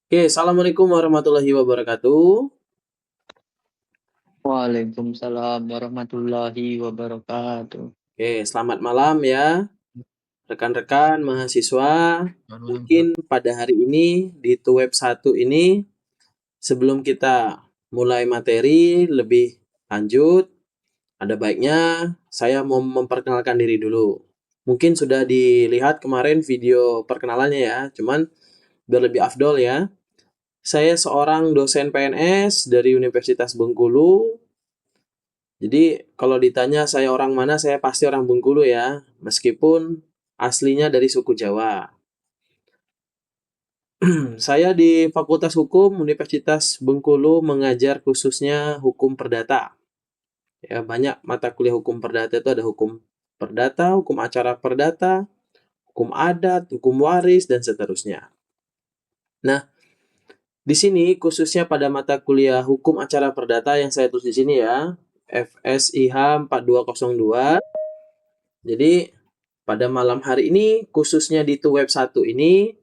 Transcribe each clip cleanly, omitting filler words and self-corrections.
Oke, assalamualaikum warahmatullahi wabarakatuh. Waalaikumsalam warahmatullahi wabarakatuh. Oke, selamat malam ya, rekan-rekan mahasiswa. Mungkin pada hari ini di Tuweb 1 ini, sebelum kita mulai materi lebih lanjut, ada baiknya saya mau memperkenalkan diri dulu. Mungkin sudah dilihat kemarin video perkenalannya ya, cuman biar lebih afdol ya. Saya seorang dosen PNS dari Universitas Bengkulu. Jadi kalau ditanya saya orang mana, saya pasti orang Bengkulu ya, meskipun aslinya dari suku Jawa. Saya di Fakultas Hukum Universitas Bengkulu mengajar khususnya hukum perdata. Ya, banyak mata kuliah hukum perdata itu ada hukum perdata, hukum acara perdata, hukum adat, hukum waris, dan seterusnya. Nah, di sini khususnya pada mata kuliah hukum acara perdata yang saya tulis di sini ya, FSIH 4202. Jadi pada malam hari ini khususnya di Tuweb 1 ini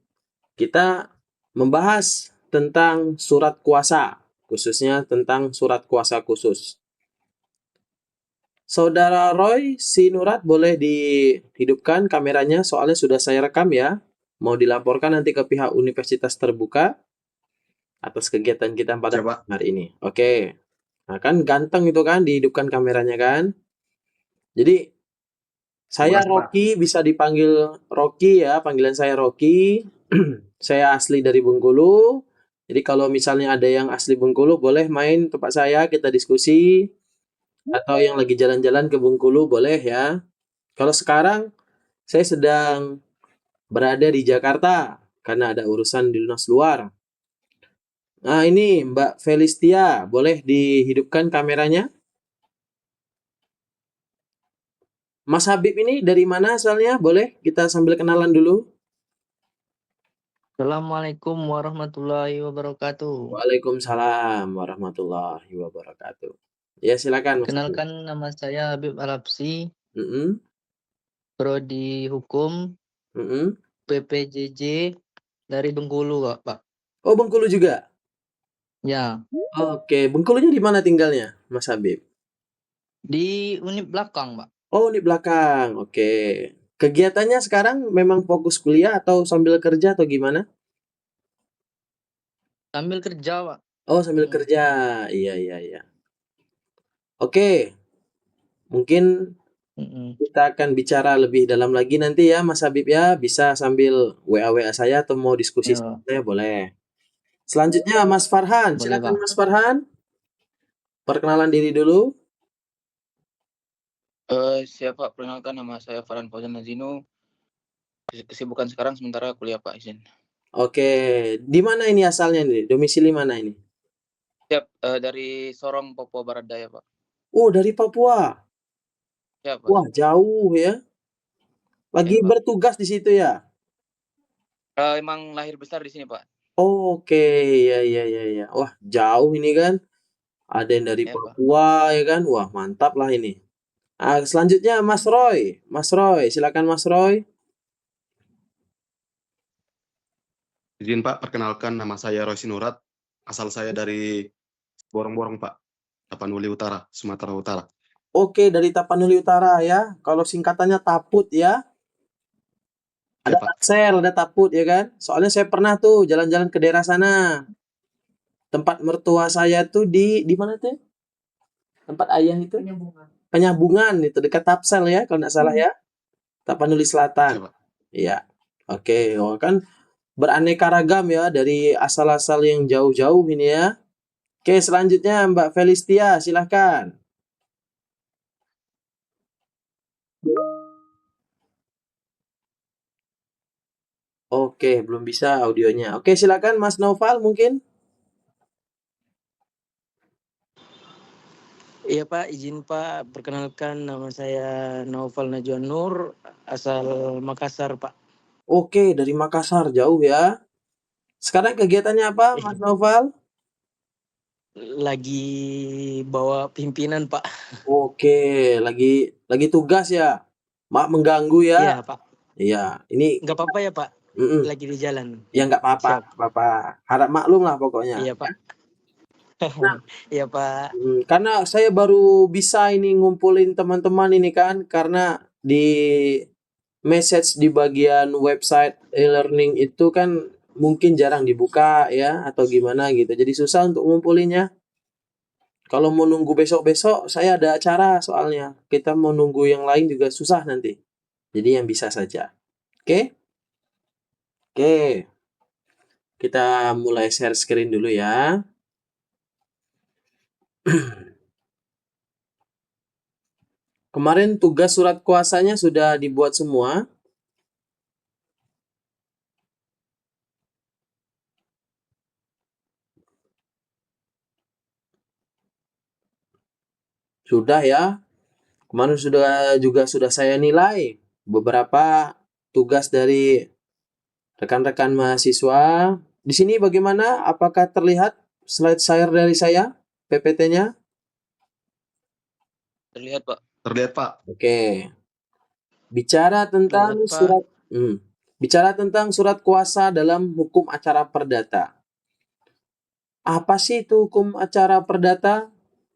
kita membahas tentang surat kuasa, khususnya tentang surat kuasa khusus. Saudara Roy Sinurat boleh dihidupkan kameranya soalnya sudah saya rekam ya. Mau dilaporkan nanti ke pihak universitas terbuka atas kegiatan kita pada Siapa? hari ini. Oke. Nah, kan ganteng itu kan dihidupkan kameranya kan. Jadi saya Makasih, Pak. Rocky, bisa dipanggil Rocky ya, panggilan saya Rocky. Saya asli dari Bengkulu. Jadi kalau misalnya ada yang asli Bengkulu boleh main tempat saya, kita diskusi. Atau yang lagi jalan-jalan ke Bengkulu boleh ya. Kalau sekarang saya sedang berada di Jakarta karena ada urusan di dinas luar. Nah ini Mbak Felistia, boleh dihidupkan kameranya? Mas Habib ini dari mana asalnya? Boleh kita sambil kenalan dulu? Assalamualaikum warahmatullahi wabarakatuh. Waalaikumsalam warahmatullahi wabarakatuh. Ya silakan Mas Habib. Perkenalkan, nama saya Habib Alapsi, Mm-mm, Prodi Hukum mm-mm. PPJJ dari Bengkulu, Pak. Oh Bengkulu juga? Ya, Oke, Bengkulunya di mana tinggalnya Mas Habib? di unit belakang, Pak. Oh di belakang, oke. Kegiatannya sekarang memang fokus kuliah atau sambil kerja atau gimana? Sambil kerja, Pak. Oh sambil kerja, iya iya iya. Oke, mungkin Mm-mm. kita akan bicara lebih dalam lagi nanti ya Mas Habib ya. Bisa sambil WA saya atau mau diskusi sama Ya, saya boleh. Selanjutnya Mas Farhan, boleh, silakan Pak. Mas Farhan. Perkenalan diri dulu. Siapa? Perkenalkan, nama saya Farhan Fauzan Nazino. Kesibukan sekarang sementara kuliah, Pak, izin. Oke, di mana ini asalnya nih? Domisili mana ini? Siap, dari Sorong, Papua Barat Daya, Pak. Oh, dari Papua. Siap, Pak. Wah, jauh ya. Lagi Ya, Pak. bertugas di situ ya? Emang lahir besar di sini, Pak. Oke, ya ya ya ya. Wah, jauh ini kan. Ada yang dari Ya, Pak. Papua ya kan. Wah, mantap lah ini. Ah, selanjutnya Mas Roy. Mas Roy, silakan Mas Roy. Izin Pak, perkenalkan nama saya Roy Sinurat. Asal saya dari Borong-Borong Pak, Tapanuli Utara, Sumatera Utara. Oke, dari Tapanuli Utara ya. Kalau singkatannya Taput ya. Ya Ada Pak, Taksel, ada Taput ya kan. Soalnya saya pernah tuh jalan-jalan ke daerah sana. Tempat mertua saya tuh di mana tuh? Tempat ayah itu? Penyambungan itu dekat Tapsel ya kalau nggak salah ya. Tapanuli Selatan. ya Pak. Iya. Oke, oh, kan beraneka ragam ya dari asal-asal yang jauh-jauh ini ya. Oke, selanjutnya Mbak Felistia, silahkan. Oke, belum bisa audionya. Oke, silakan Mas Noval mungkin. Iya, Pak, izin Pak. Perkenalkan, nama saya Naufal Najwa Nur, asal Makassar, Pak. Oke, dari Makassar jauh ya. Sekarang kegiatannya apa, Mas Noval? Lagi bawa pimpinan, Pak. Oke, lagi tugas ya. Mak mengganggu ya. Iya, Pak. Iya, ini Nggak apa-apa ya, Pak? Mm-mm. lagi di jalan. Ya nggak apa-apa, Siap. nggak apa-apa. Harap maklum lah pokoknya. Iya, Pak. Nah, Iya, Pak. karena saya baru bisa ini ngumpulin teman-teman ini kan, karena di message di bagian website e-learning itu kan mungkin jarang dibuka ya, atau gimana gitu. Jadi susah untuk ngumpulinnya. Kalau mau nunggu besok-besok, saya ada acara soalnya. Kita mau nunggu yang lain juga susah nanti. Jadi yang bisa saja. Oke? Oke. Kita mulai share screen dulu ya. Kemarin tugas surat kuasanya sudah dibuat semua. Sudah ya. Kemarin sudah saya nilai beberapa tugas dari rekan-rekan mahasiswa. Di sini bagaimana? Apakah terlihat slide share dari saya? PPT-nya? Terlihat, Pak. Terlihat, Pak. Oke. Bicara tentang Terlihat, Pak. bicara tentang surat kuasa dalam hukum acara perdata. Apa sih itu hukum acara perdata?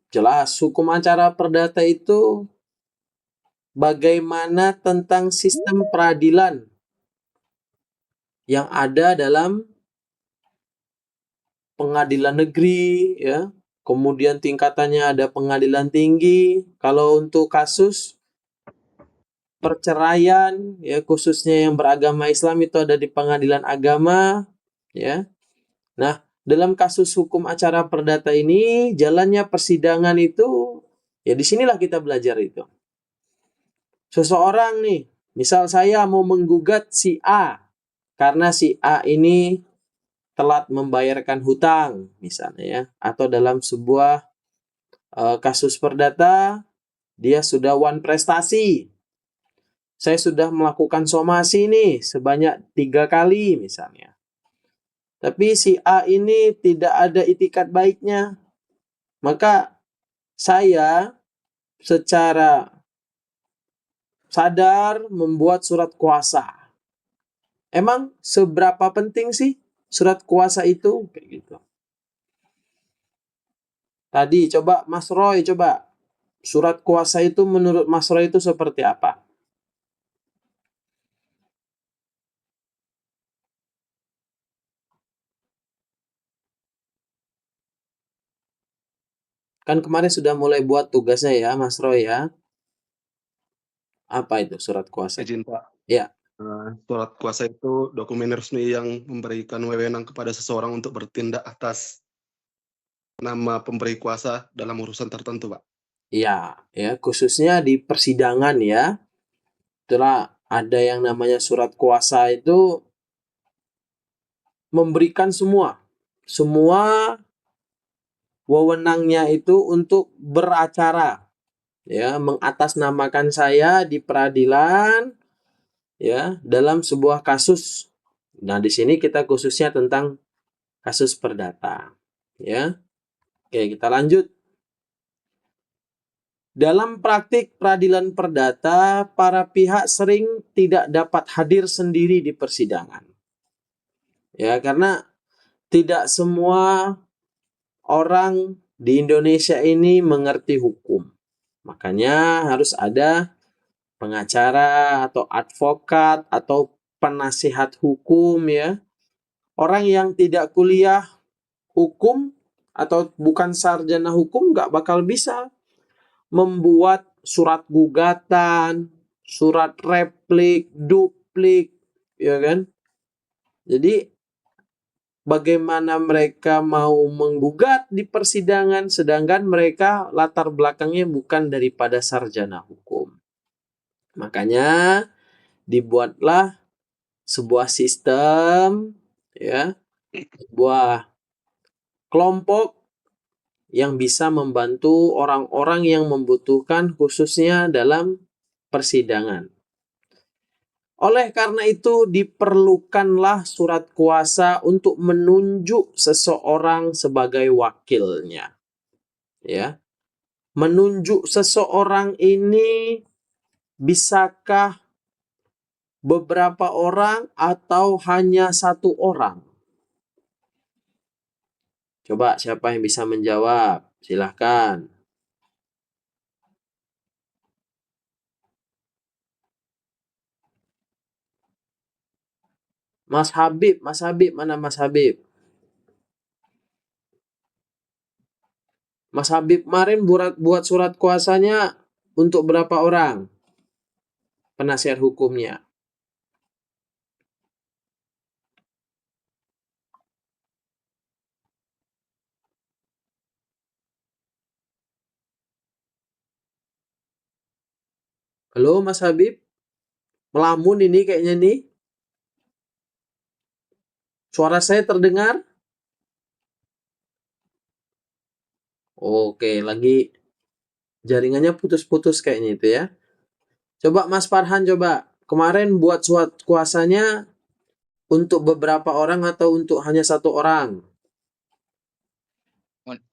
Jelas, hukum acara perdata itu bagaimana tentang sistem peradilan yang ada dalam pengadilan negeri, ya. Kemudian tingkatannya ada pengadilan tinggi. Kalau untuk kasus perceraian, ya khususnya yang beragama Islam itu ada di pengadilan agama, ya. Nah, dalam kasus hukum acara perdata ini, jalannya persidangan itu, ya disinilah kita belajar itu. Seseorang nih, misal saya mau menggugat si A, karena si A ini telat membayarkan hutang, misalnya ya, atau dalam sebuah kasus perdata, dia sudah one prestasi. Saya sudah melakukan somasi nih sebanyak 3 kali misalnya. Tapi si A ini tidak ada itikat baiknya. Maka saya secara sadar membuat surat kuasa. Emang seberapa penting sih surat kuasa itu? Kayak gitu. Tadi coba Mas Roy, coba surat kuasa itu menurut Mas Roy itu seperti apa? Kan kemarin sudah mulai buat tugasnya ya Mas Roy ya. Apa itu surat kuasa? Izin, Pak. Ya. Surat kuasa itu dokumen resmi yang memberikan wewenang kepada seseorang untuk bertindak atas nama pemberi kuasa dalam urusan tertentu, Pak. Iya, ya khususnya di persidangan ya. Itulah ada yang namanya surat kuasa itu memberikan semua wewenangnya itu untuk beracara, ya, mengatasnamakan saya di peradilan, ya, dalam sebuah kasus. Nah, di sini kita khususnya tentang kasus perdata, ya. Oke, kita lanjut. Dalam praktik peradilan perdata, para pihak sering tidak dapat hadir sendiri di persidangan. Ya, karena tidak semua orang di Indonesia ini mengerti hukum. Makanya harus ada pengacara atau advokat atau penasihat hukum ya. Orang yang tidak kuliah hukum atau bukan sarjana hukum nggak bakal bisa membuat surat gugatan, surat replik, duplik, ya kan? Jadi bagaimana mereka mau menggugat di persidangan sedangkan mereka latar belakangnya bukan daripada sarjana hukum. Makanya dibuatlah sebuah sistem, ya, sebuah kelompok yang bisa membantu orang-orang yang membutuhkan khususnya dalam persidangan. Oleh karena itu diperlukanlah surat kuasa untuk menunjuk seseorang sebagai wakilnya. Ya. Menunjuk seseorang ini bisakah beberapa orang, atau hanya satu orang? Coba siapa yang bisa menjawab? Silahkan. Mas Habib, mana Mas Habib? Mas Habib kemarin buat surat kuasanya untuk berapa orang? Penasihat hukumnya. Halo Mas Habib? Melamun ini kayaknya nih. Suara saya terdengar? Oke, lagi jaringannya putus-putus kayaknya itu ya. Coba Mas Farhan coba. Kemarin buat surat kuasanya untuk beberapa orang atau untuk hanya satu orang?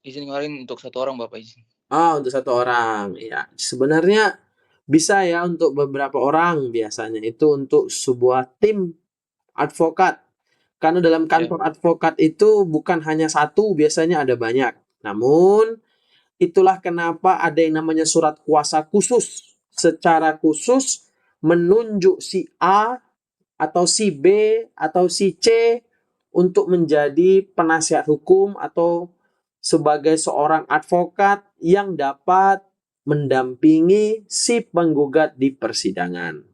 Izin kemarin untuk 1 orang Bapak izin. Untuk satu orang. Ya, sebenarnya bisa ya untuk beberapa orang biasanya. Itu untuk sebuah tim advokat. Karena dalam kantor advokat itu bukan hanya satu, biasanya ada banyak. Namun, itulah kenapa ada yang namanya surat kuasa khusus. Secara khusus menunjuk si A atau si B atau si C untuk menjadi penasihat hukum atau sebagai seorang advokat yang dapat mendampingi si penggugat di persidangan.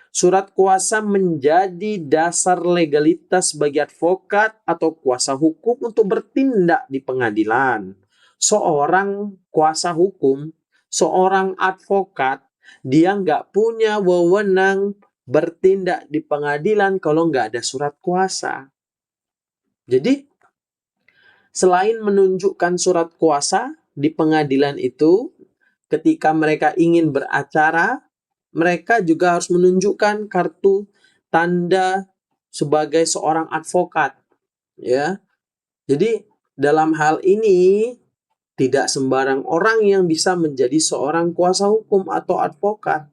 Surat kuasa menjadi dasar legalitas bagi advokat atau kuasa hukum untuk bertindak di pengadilan. Seorang kuasa hukum, seorang advokat, dia nggak punya wewenang bertindak di pengadilan kalau nggak ada surat kuasa. Jadi, selain menunjukkan surat kuasa di pengadilan itu, ketika mereka ingin beracara, mereka juga harus menunjukkan kartu tanda sebagai seorang advokat, ya. Jadi dalam hal ini tidak sembarang orang yang bisa menjadi seorang kuasa hukum atau advokat.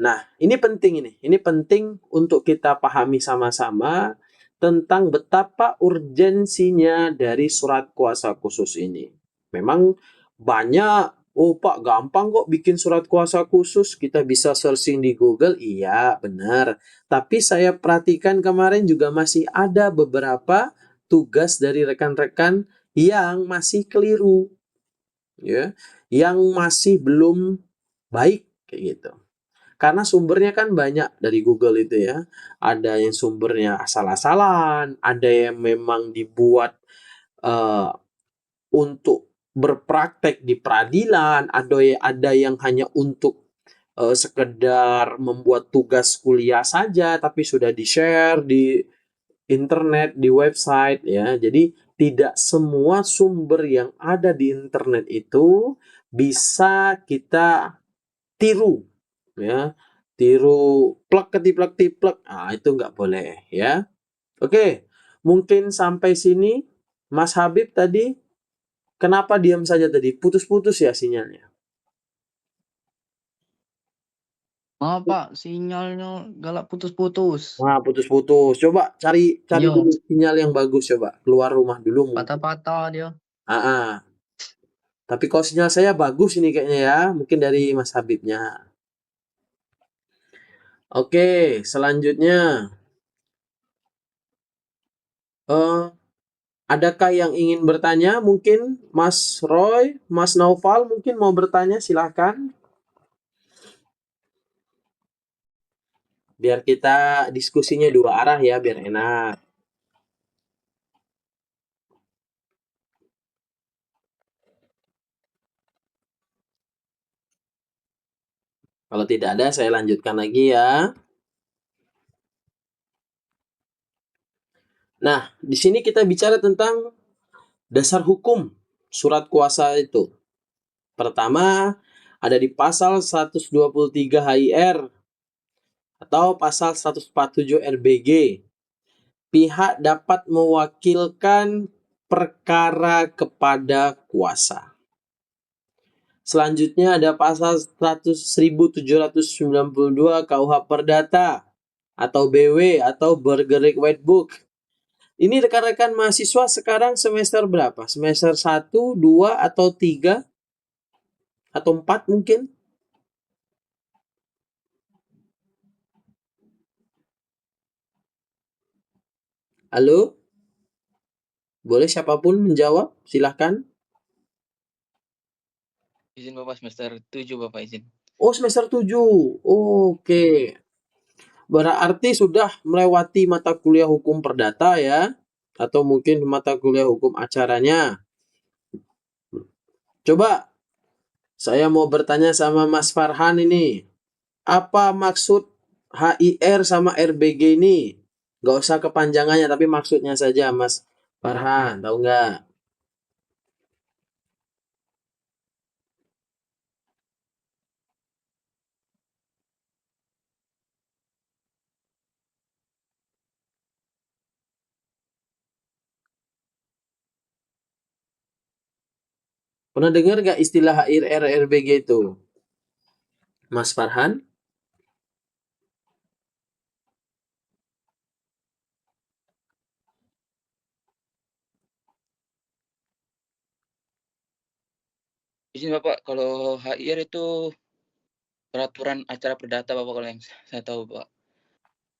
Nah, ini penting ini. Ini penting untuk kita pahami sama-sama tentang betapa urgensinya dari surat kuasa khusus ini. Memang banyak, Pak gampang kok bikin surat kuasa khusus, kita bisa searching di Google, iya benar. Tapi saya perhatikan kemarin juga masih ada beberapa tugas dari rekan-rekan yang masih keliru, ya, yang masih belum baik kayak gitu. Karena sumbernya kan banyak dari Google itu ya. Ada yang sumbernya asal-asalan, ada yang memang dibuat uh, untuk berpraktek di peradilan, ada yang hanya untuk sekedar membuat tugas kuliah saja, tapi sudah di-share di internet, di website ya. Jadi tidak semua sumber yang ada di internet itu bisa kita tiru ya, tiru plek ketiplek tiplek, itu nggak boleh ya. Oke, mungkin sampai sini Mas Habib tadi kenapa diam saja tadi, putus-putus ya sinyalnya? Maaf Pak, sinyalnya galak putus-putus. Putus-putus, coba cari Iya, dulu sinyal yang bagus, coba keluar rumah dulu mungkin. patah-patah dia. Tapi kalau sinyal saya bagus ini kayaknya ya, mungkin dari Mas Habibnya. Oke, selanjutnya adakah yang ingin bertanya? Mungkin Mas Roy, Mas Naufal mungkin mau bertanya, silahkan. Biar kita diskusinya dua arah ya, biar enak. Kalau tidak ada, saya lanjutkan lagi ya. Nah, di sini kita bicara tentang dasar hukum surat kuasa itu. Pertama, ada di pasal 123 HIR atau pasal 147 RBG. Pihak dapat mewakilkan perkara kepada kuasa. Selanjutnya ada pasal 1792 KUH Perdata atau BW atau Burgerlijk Wetboek. Ini rekan-rekan mahasiswa sekarang semester berapa? Semester 1, 2, atau 3? Atau 4 mungkin? Halo? Boleh siapapun menjawab? Silahkan. Izin Bapak semester 7 Bapak izin. Oh, semester 7. Oke. Berarti sudah melewati mata kuliah hukum perdata ya? Atau mungkin mata kuliah hukum acaranya. Coba saya mau bertanya sama Mas Farhan ini. Apa maksud HIR sama RBG ini? Gak usah kepanjangannya, tapi maksudnya saja Mas Farhan. Tahu nggak? Pernah dengar nggak istilah HIR RBG itu? Mas Farhan? Izin Bapak, kalau HIR itu peraturan acara perdata Bapak, kalau yang saya tahu Pak.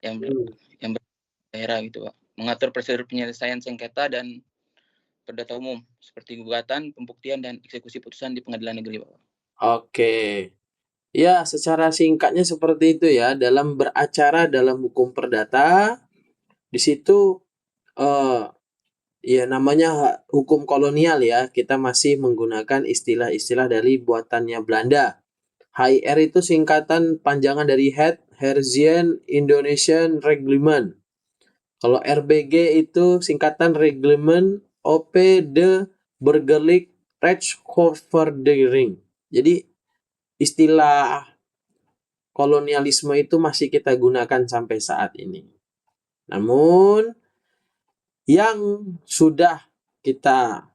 Yang daerah gitu Pak. Mengatur prosedur penyelesaian sengketa dan perdata umum seperti gugatan, pembuktian, dan eksekusi putusan di pengadilan negeri Bapak. Oke. Ya, secara singkatnya seperti itu ya. Dalam beracara dalam hukum perdata, di situ ya namanya hukum kolonial ya. Kita masih menggunakan istilah-istilah dari buatannya Belanda. HIR itu singkatan panjangan dari Het Herzien Indonesian Reglement. Kalau RBG itu singkatan Reglement OP de Burgerlijk Rechtsverordering. Jadi istilah kolonialisme itu masih kita gunakan sampai saat ini. Namun yang sudah kita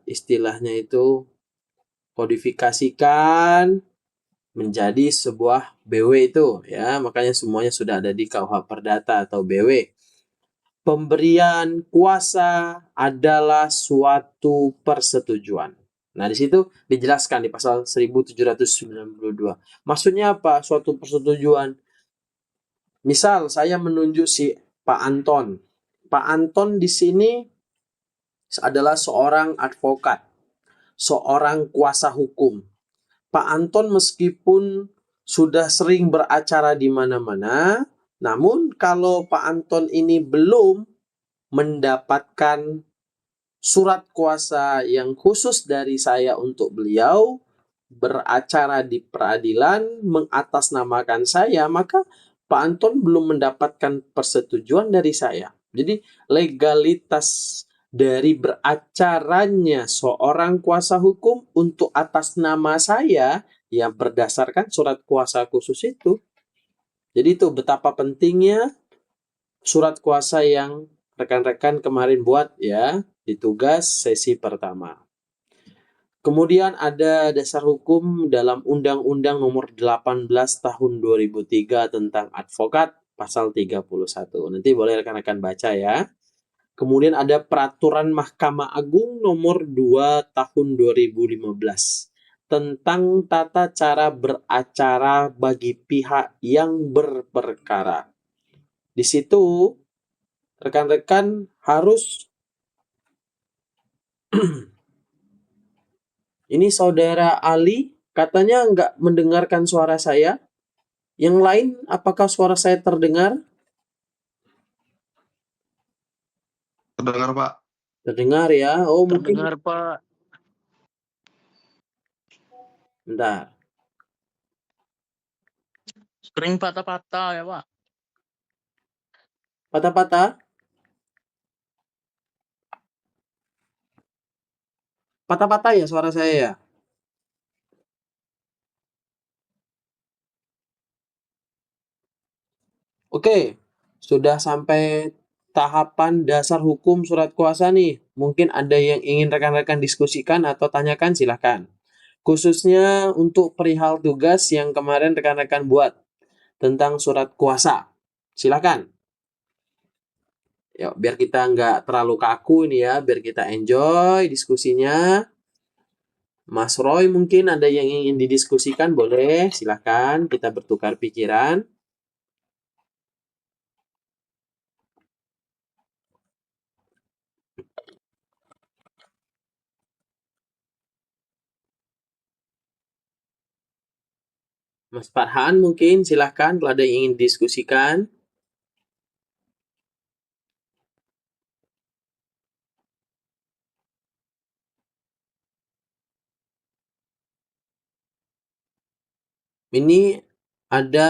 istilahnya itu kodifikasikan menjadi sebuah BW itu ya, makanya semuanya sudah ada di KUH Perdata atau BW. Pemberian kuasa adalah suatu persetujuan. Nah, di situ dijelaskan di pasal 1792. Maksudnya apa? Suatu persetujuan. Misal saya menunjuk si Pak Anton. Pak Anton di sini adalah seorang advokat, seorang kuasa hukum. Pak Anton meskipun sudah sering beracara di mana-mana, namun kalau Pak Anton ini belum mendapatkan surat kuasa yang khusus dari saya untuk beliau beracara di peradilan mengatasnamakan saya, maka Pak Anton belum mendapatkan persetujuan dari saya. Jadi legalitas dari beracaranya seorang kuasa hukum untuk atas nama saya yang berdasarkan surat kuasa khusus itu. Jadi itu betapa pentingnya surat kuasa yang rekan-rekan kemarin buat ya di tugas sesi pertama. Kemudian ada dasar hukum dalam Undang-Undang Nomor 18 Tahun 2003 tentang advokat pasal 31. Nanti boleh rekan-rekan baca ya. Kemudian ada Peraturan Mahkamah Agung Nomor 2 Tahun 2015 tentang tata cara beracara bagi pihak yang berperkara. Di situ rekan-rekan harus ini saudara Ali katanya nggak mendengarkan suara saya. Yang lain, apakah suara saya terdengar? Terdengar, Pak. Terdengar ya. Oh, mungkin Terdengar Pak. bentar. Sering patah-patah ya, Pak. Patah-patah? Patah-patah ya suara saya ya? Oke, sudah sampai tahapan dasar hukum surat kuasa nih. Mungkin ada yang ingin rekan-rekan diskusikan atau tanyakan, silahkan. Khususnya untuk perihal tugas yang kemarin rekan-rekan buat tentang surat kuasa. Silahkan. Ya, biar kita nggak terlalu kaku ini ya, biar kita enjoy diskusinya. Mas Roy mungkin ada yang ingin didiskusikan, boleh, silahkan kita bertukar pikiran. Mas Farhan mungkin silahkan kalau ada yang ingin diskusikan. Ini ada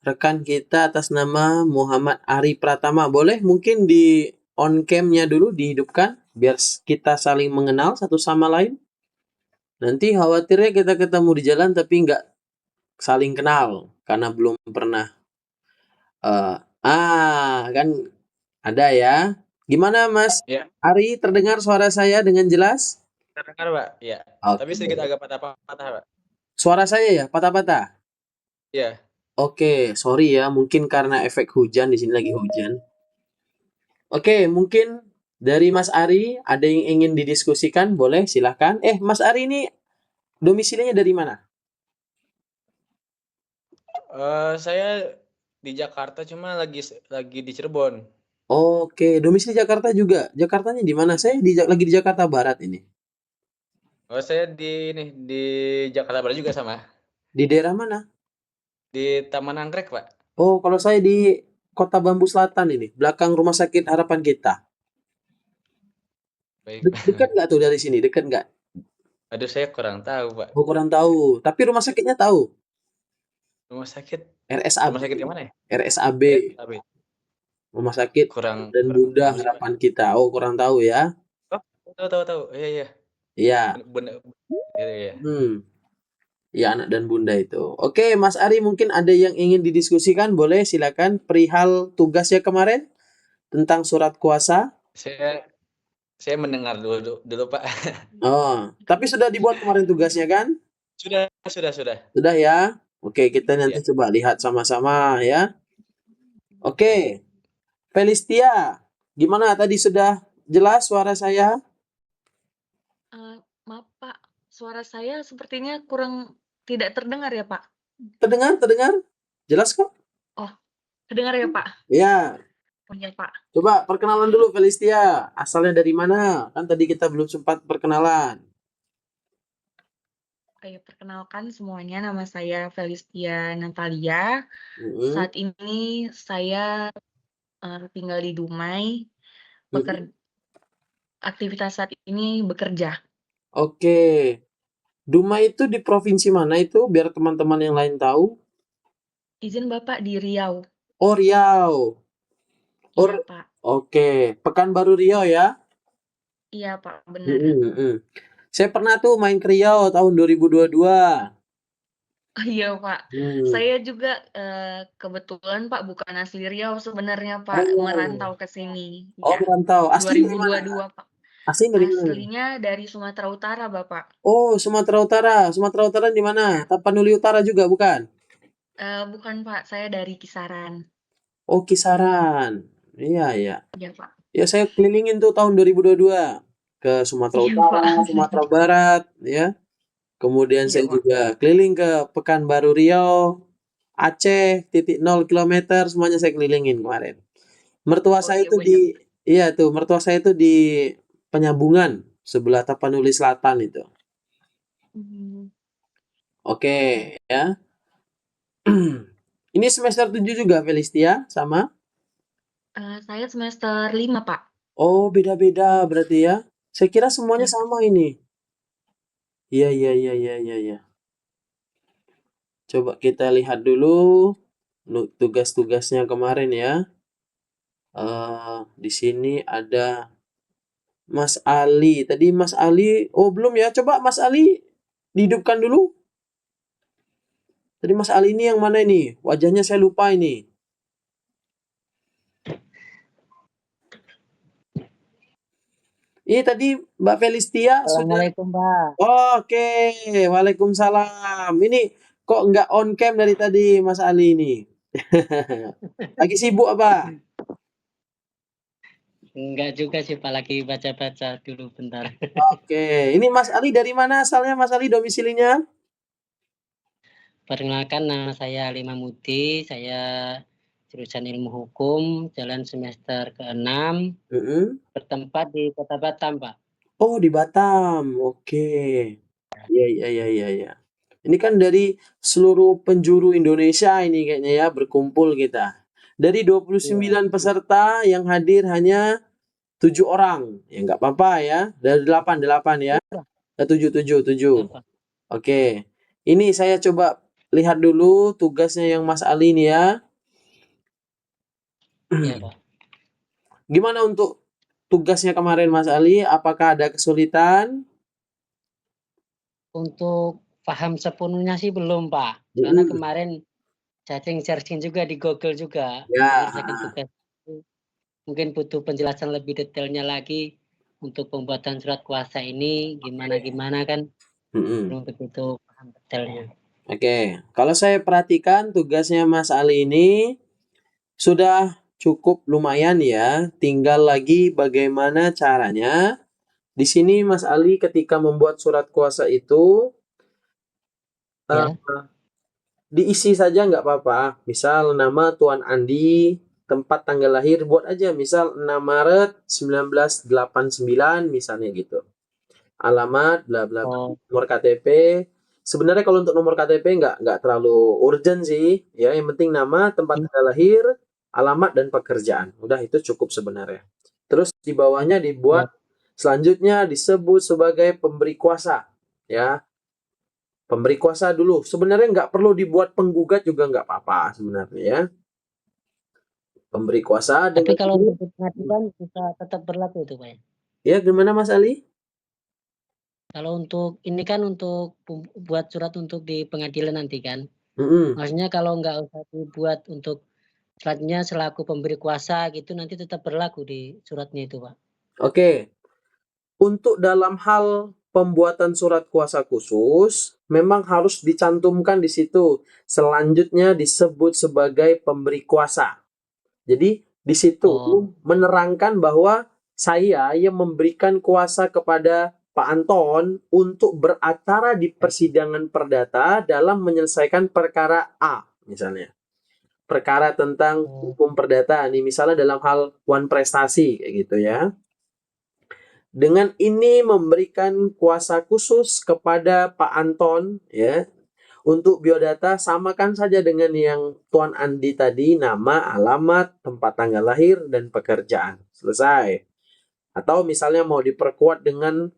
rekan kita atas nama Muhammad Ari Pratama. Boleh mungkin di on cam-nya dulu dihidupkan biar kita saling mengenal satu sama lain. Nanti khawatirnya kita ketemu di jalan tapi nggak saling kenal karena belum pernah. Kan ada ya. Gimana Mas Ya, Ari, terdengar suara saya dengan jelas? terdengar, Pak. Ya. Tapi Oke. sedikit agak patah-patah, Pak. Suara saya ya patah-patah. Ya. Oke, sorry ya, mungkin karena efek hujan di sini lagi hujan. Oke, mungkin dari Mas Ari ada yang ingin didiskusikan, boleh silahkan. Mas Ari ini domisilinya dari mana? Saya di Jakarta cuma lagi di Cirebon. Oke, domisili Jakarta juga. Jakartanya di mana? Saya lagi di Jakarta Barat ini. Saya di Jakarta Barat juga sama. Di daerah mana? Di Taman Anggrek, Pak. Oh, kalau saya di Kota Bambu Selatan ini, belakang Rumah Sakit Harapan Kita. Baik, Pak. Dekat nggak tuh dari sini? Dekat nggak? Aduh, saya kurang tahu, Pak. Oh, kurang tahu. Tapi rumah sakitnya tahu. Rumah sakit RSAB. rumah sakit yang mana ya? RSAB. Tapi Rumah Sakit kurang dan kurang Bunda tahu sih, Pak. Harapan Kita. Oh, kurang tahu ya. Oh, tahu. Iya, iya. Iya. Benar. Iya, iya. Ya, anak dan bunda itu. Oke, Mas Ari mungkin ada yang ingin didiskusikan, boleh silakan perihal tugasnya kemarin tentang surat kuasa. Saya mendengar dulu, Pak. Oh, tapi sudah dibuat kemarin tugasnya kan? Sudah. Sudah ya. Oke, kita nanti Ya. coba lihat sama-sama ya. Oke, Felistia, gimana tadi sudah jelas suara saya? Maaf Pak, suara saya sepertinya kurang tidak terdengar ya Pak? Terdengar? Jelas kok? Terdengar ya Pak? Ya, Oh iya Pak. coba perkenalan dulu Felistia. Asalnya dari mana? Kan tadi kita belum sempat perkenalan. Ayo perkenalkan semuanya, nama saya Felistia Natalia. Mm-mm. Saat ini saya tinggal di Dumai. Aktivitas saat ini bekerja. Oke. Dumai itu di provinsi mana itu? Biar teman-teman yang lain tahu. Izin Bapak di Riau. Oh, Riau. Iya Pak. Oke. Pekanbaru Riau ya? Iya Pak, benar. Saya pernah tuh main ke Riau tahun 2022. Oh iya Pak. Saya juga kebetulan Pak bukan asli Riau sebenarnya Pak, merantau ke sini. Oh, Ya. merantau. Asli dari mana? 2022 Pak. Asli dari mana? Aslinya dari Sumatera Utara Bapak. Oh, Sumatera Utara. Sumatera Utara di mana? Tapanuli Utara juga bukan? Bukan Pak, saya dari Kisaran. Oh, Kisaran. Iya. Iya Pak. Ya, saya kelilingin tuh tahun 2022 ke Sumatera Iya, Utara, Pak. Sumatera Barat, ya. Kemudian Iya, saya Pak. juga keliling ke Pekanbaru Riau, Aceh, 0 kilometer, semuanya saya kelilingin kemarin. Mertua Oh saya iya, itu mertua saya itu di Penyambungan, sebelah Tapanuli Selatan itu. Oke, ya. Ini semester 7 juga Felistia, sama? Saya semester 5 Pak. Oh, beda-beda berarti ya. Saya kira semuanya Iya. sama ini. Iya. Coba kita lihat dulu tugas-tugasnya kemarin ya. Di sini ada Mas Ali. Tadi Mas Ali, oh belum ya. Coba Mas Ali dihidupkan dulu. Tadi Mas Ali ini yang mana ini? Wajahnya saya lupa ini. Ini tadi Mbak Felistia sudah. Assalamualaikum, Pak. Oke, waalaikumsalam. Ini kok nggak on cam dari tadi Mas Ali ini? Lagi sibuk apa? Enggak juga sih, Pak. Lagi baca-baca dulu bentar. Oke, ini Mas Ali dari mana asalnya Mas Ali domisilinya? Perkenalkan, nama saya Ali Mahmudi. Saya jurusan Ilmu Hukum, jalan semester ke-6, bertempat di Kota Batam, Pak. Oh, di Batam. Oke. Iya. Ini kan dari seluruh penjuru Indonesia ini kayaknya ya berkumpul kita. Dari 29 peserta yang hadir hanya 7 orang. Ya nggak apa-apa ya. Dari 8 ya. 7. Oke. Ini saya coba lihat dulu tugasnya yang Mas Ali ini ya. Iya, Pak. Gimana untuk tugasnya kemarin Mas Ali? Apakah ada kesulitan? Untuk paham sepenuhnya sih belum, Pak. Karena kemarin searching juga di Google juga. Ya. Mengerjakan tugas. Mungkin butuh penjelasan lebih detailnya lagi untuk pembuatan surat kuasa ini gimana kan. Belum begitu paham detailnya. Oke, kalau saya perhatikan tugasnya Mas Ali ini sudah cukup lumayan ya. Tinggal lagi bagaimana caranya. Di sini Mas Ali ketika membuat surat kuasa itu diisi saja nggak apa-apa. Misal nama Tuan Andi, tempat tanggal lahir buat aja. Misal 6 Maret 1989 misalnya gitu. Alamat bla bla bla. Nomor KTP. Sebenarnya kalau untuk nomor KTP nggak terlalu urgent sih. Ya, yang penting nama, tempat tanggal lahir, alamat dan pekerjaan. Udah itu cukup sebenarnya. Terus di bawahnya dibuat selanjutnya disebut sebagai pemberi kuasa. Ya. Pemberi kuasa dulu. Sebenarnya nggak perlu dibuat penggugat juga nggak apa-apa sebenarnya ya. Pemberi kuasa. Tapi kalau untuk pengadilan bisa tetap berlaku itu, Pak ya? Ya, gimana Mas Ali? Kalau untuk ini kan untuk buat surat untuk di pengadilan nanti kan. Maksudnya kalau nggak usah dibuat untuk suratnya selaku pemberi kuasa gitu nanti tetap berlaku di suratnya itu, Pak. Oke. Untuk dalam hal pembuatan surat kuasa khusus memang harus dicantumkan di situ. Selanjutnya disebut sebagai pemberi kuasa. Jadi di situ menerangkan bahwa saya yang memberikan kuasa kepada Pak Anton untuk beracara di persidangan perdata dalam menyelesaikan perkara A misalnya. Perkara tentang hukum perdata nih misalnya dalam hal wan prestasi kayak gitu ya. Dengan ini memberikan kuasa khusus kepada Pak Anton ya. Untuk biodata samakan saja dengan yang Tuan Andi tadi, nama, alamat, tempat tanggal lahir, dan pekerjaan. Selesai. Atau misalnya mau diperkuat dengan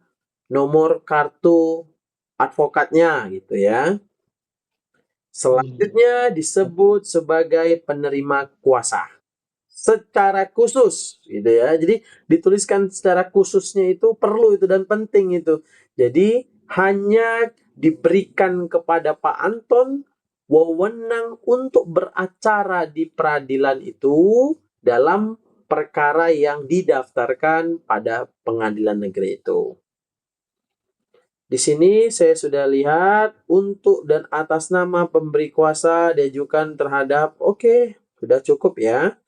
nomor kartu advokatnya gitu ya. Selanjutnya disebut sebagai penerima kuasa. Secara khusus gitu ya. Jadi dituliskan secara khususnya itu perlu itu dan penting itu. Jadi hanya diberikan kepada Pak Anton wewenang untuk beracara di peradilan itu dalam perkara yang didaftarkan pada pengadilan negeri itu. Di sini saya sudah lihat untuk dan atas nama pemberi kuasa diajukan terhadap sudah cukup ya.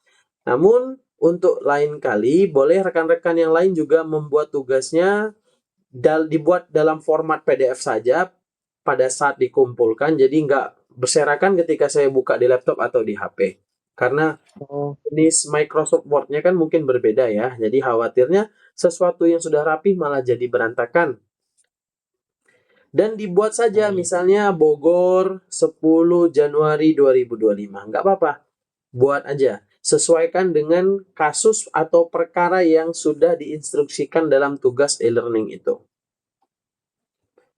Namun untuk lain kali boleh rekan-rekan yang lain juga membuat tugasnya dibuat dalam format PDF saja pada saat dikumpulkan. Jadi nggak berserakan ketika saya buka di laptop atau di HP. Karena jenis Microsoft Word-nya kan mungkin berbeda ya. Jadi khawatirnya sesuatu yang sudah rapi malah jadi berantakan. Dan dibuat saja misalnya Bogor 10 Januari 2025. Nggak apa-apa. Buat aja. Sesuaikan dengan kasus atau perkara yang sudah diinstruksikan dalam tugas e-learning itu.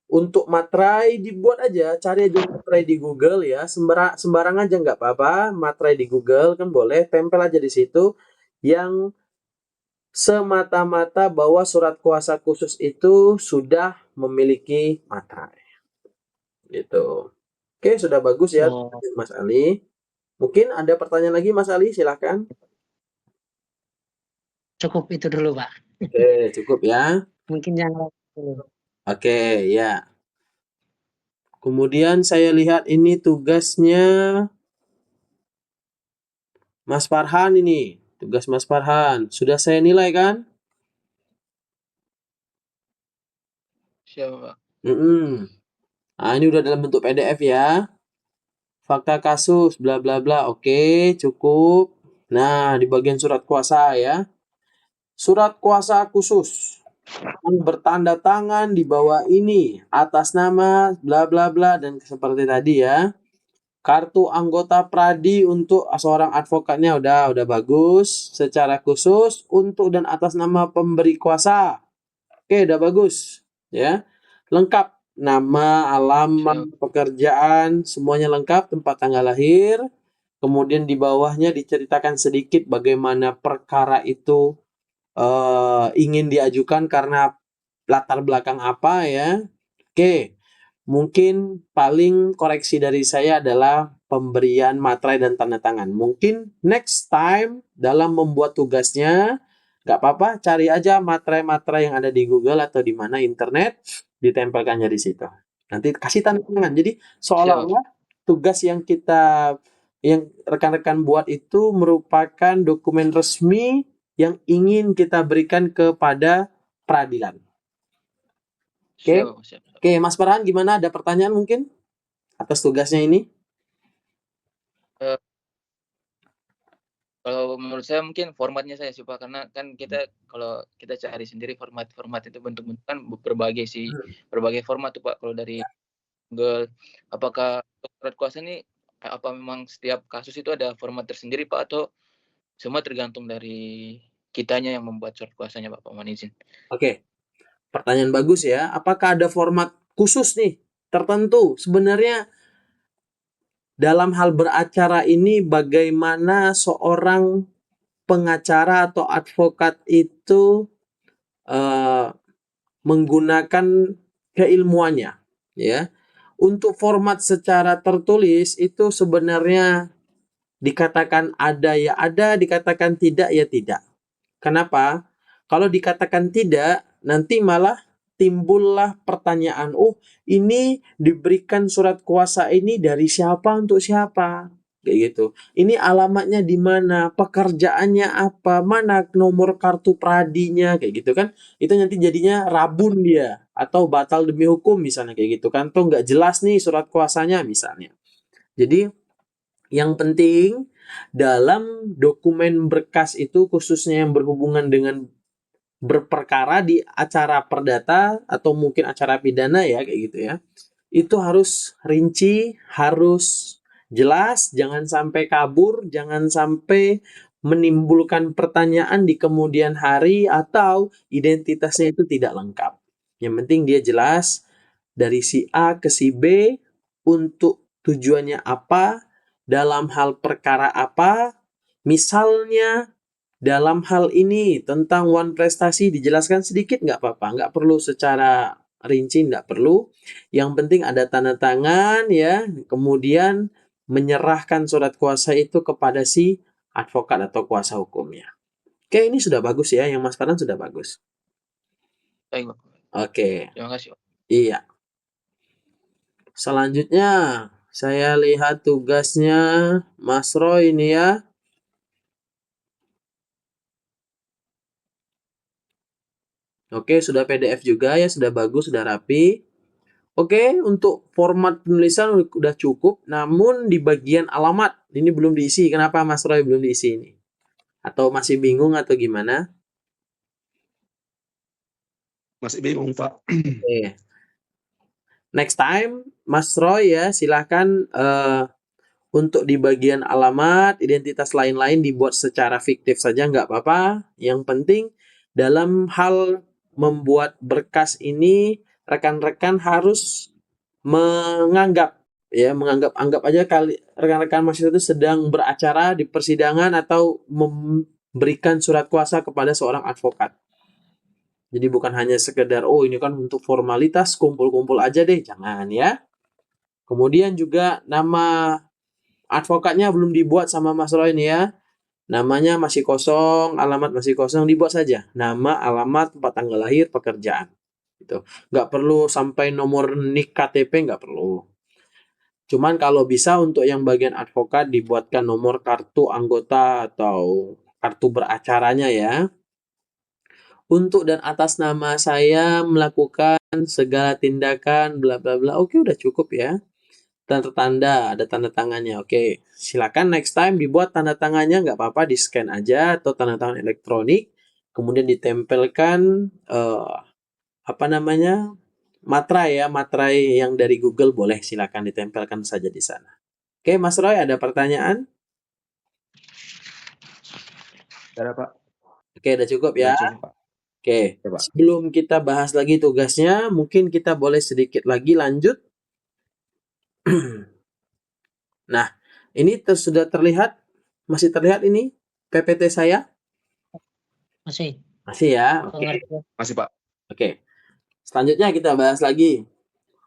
Untuk materai dibuat aja, cari aja materai di Google ya, sembarang aja nggak apa-apa, materai di Google kan boleh, tempel aja di situ yang semata-mata bahwa surat kuasa khusus itu sudah memiliki materai. Gitu. Oke, sudah bagus ya Mas Ali. Mungkin ada pertanyaan lagi Mas Ali, silakan. Cukup itu dulu, Pak. Oke, cukup ya. Mungkin yang lain dulu. Oke, ya. Kemudian saya lihat ini tugasnya Mas Farhan ini. Tugas Mas Farhan. Sudah saya nilai kan? Siapa, Pak? Nah, ini udah dalam bentuk PDF ya. Fakta kasus, bla bla bla. Oke, cukup. Nah, di bagian surat kuasa ya. Surat kuasa khusus yang bertanda tangan di bawah ini atas nama bla bla bla dan seperti tadi ya. Kartu anggota pradi untuk seorang advokatnya udah bagus. Secara khusus untuk dan atas nama pemberi kuasa. Oke, udah bagus ya. Lengkap nama, alamat, pekerjaan, semuanya lengkap, tempat tanggal lahir. Kemudian di bawahnya diceritakan sedikit bagaimana perkara itu ingin diajukan karena latar belakang apa ya. Oke, mungkin paling koreksi dari saya adalah pemberian materai dan tanda tangan. Mungkin next time dalam membuat tugasnya, nggak apa-apa, cari aja materai-materai yang ada di Google atau di mana internet, ditempelkannya di situ. Nanti kasih tanda tangan. Jadi seolah-olah tugas yang rekan-rekan buat itu merupakan dokumen resmi yang ingin kita berikan kepada peradilan. Oke. Oke, Mas Farhan gimana? Ada pertanyaan mungkin atas tugasnya ini? Kalau menurut saya mungkin formatnya saya sih Pak, karena kan kita kalau kita cari sendiri format itu bentuk-bentuk kan berbagai format tuh Pak. Kalau dari Google, apakah surat kuasa ini apa memang setiap kasus itu ada format tersendiri Pak, atau semua tergantung dari kitanya yang membuat surat kuasanya Pak? Mohon izin. Oke, pertanyaan bagus ya. Apakah ada format khusus nih tertentu? Sebenarnya dalam hal beracara ini bagaimana seorang pengacara atau advokat itu menggunakan keilmuannya ya. Untuk format secara tertulis itu sebenarnya dikatakan ada ya ada, dikatakan tidak ya tidak. Kenapa? Kalau dikatakan tidak, nanti malah timbullah pertanyaan, oh ini diberikan surat kuasa ini dari siapa untuk siapa? Kayak gitu. Ini alamatnya di mana? Pekerjaannya apa? Mana nomor kartu pradinya? Kayak gitu kan. Itu nanti jadinya rabun dia. Atau batal demi hukum misalnya kayak gitu kan. Tuh nggak jelas nih surat kuasanya misalnya. Jadi yang penting dalam dokumen berkas itu khususnya yang berhubungan dengan berperkara di acara perdata atau mungkin acara pidana ya kayak gitu ya. Itu harus rinci, harus jelas, jangan sampai kabur, jangan sampai menimbulkan pertanyaan di kemudian hari atau identitasnya itu tidak lengkap. Yang penting dia jelas dari si A ke si B untuk tujuannya apa, dalam hal perkara apa, misalnya dalam hal ini tentang one prestasi dijelaskan sedikit nggak apa-apa, nggak perlu secara rinci, nggak perlu. Yang penting ada tanda tangan ya, kemudian menyerahkan surat kuasa itu kepada si advokat atau kuasa hukumnya. Oke, ini sudah bagus ya, yang Mas Farhan sudah bagus. Baik Pak. Oke. Terima kasih Pak. Iya. Selanjutnya, saya lihat tugasnya Mas Roy ini ya. Oke, sudah PDF juga ya, sudah bagus, sudah rapi. Oke, untuk format penulisan udah cukup, namun di bagian alamat ini belum diisi. Kenapa Mas Roy belum diisi ini? Atau masih bingung atau gimana? Masih bingung, Pak. Oke. Next time, Mas Roy ya, silahkan untuk di bagian alamat, identitas lain-lain dibuat secara fiktif saja, nggak apa-apa. Yang penting dalam hal membuat berkas ini, rekan-rekan harus menganggap aja kali rekan-rekan mahasiswa itu sedang beracara di persidangan atau memberikan surat kuasa kepada seorang advokat. Jadi bukan hanya sekedar oh ini kan untuk formalitas kumpul-kumpul aja deh, jangan ya. Kemudian juga nama advokatnya belum dibuat sama Mas Roy ini ya. Namanya masih kosong, alamat masih kosong, dibuat saja nama, alamat, tempat tanggal lahir, pekerjaan. Gitu. Nggak perlu sampai nomor NIK KTP, nggak perlu. Cuman kalau bisa untuk yang bagian advokat dibuatkan nomor kartu anggota atau kartu beracaranya ya. Untuk dan atas nama saya melakukan segala tindakan bla bla bla. Oke, udah cukup ya. Tanda, ada tanda tangannya. Oke, silakan next time dibuat tanda tangannya, nggak apa-apa, di-scan aja atau tanda tangan elektronik, kemudian ditempelkan apa namanya? Materai yang dari Google boleh silakan ditempelkan saja di sana. Oke, Mas Roy, ada pertanyaan? Ada, Pak. Oke, udah cukup Udah ya. cukup, Pak. Oke, Ya, Pak. sebelum kita bahas lagi tugasnya, mungkin kita boleh sedikit lagi lanjut. Nah, ini sudah terlihat, masih terlihat ini PPT saya? Masih. Masih ya, oke. Pengertian. Masih, Pak. Oke. Selanjutnya kita bahas lagi.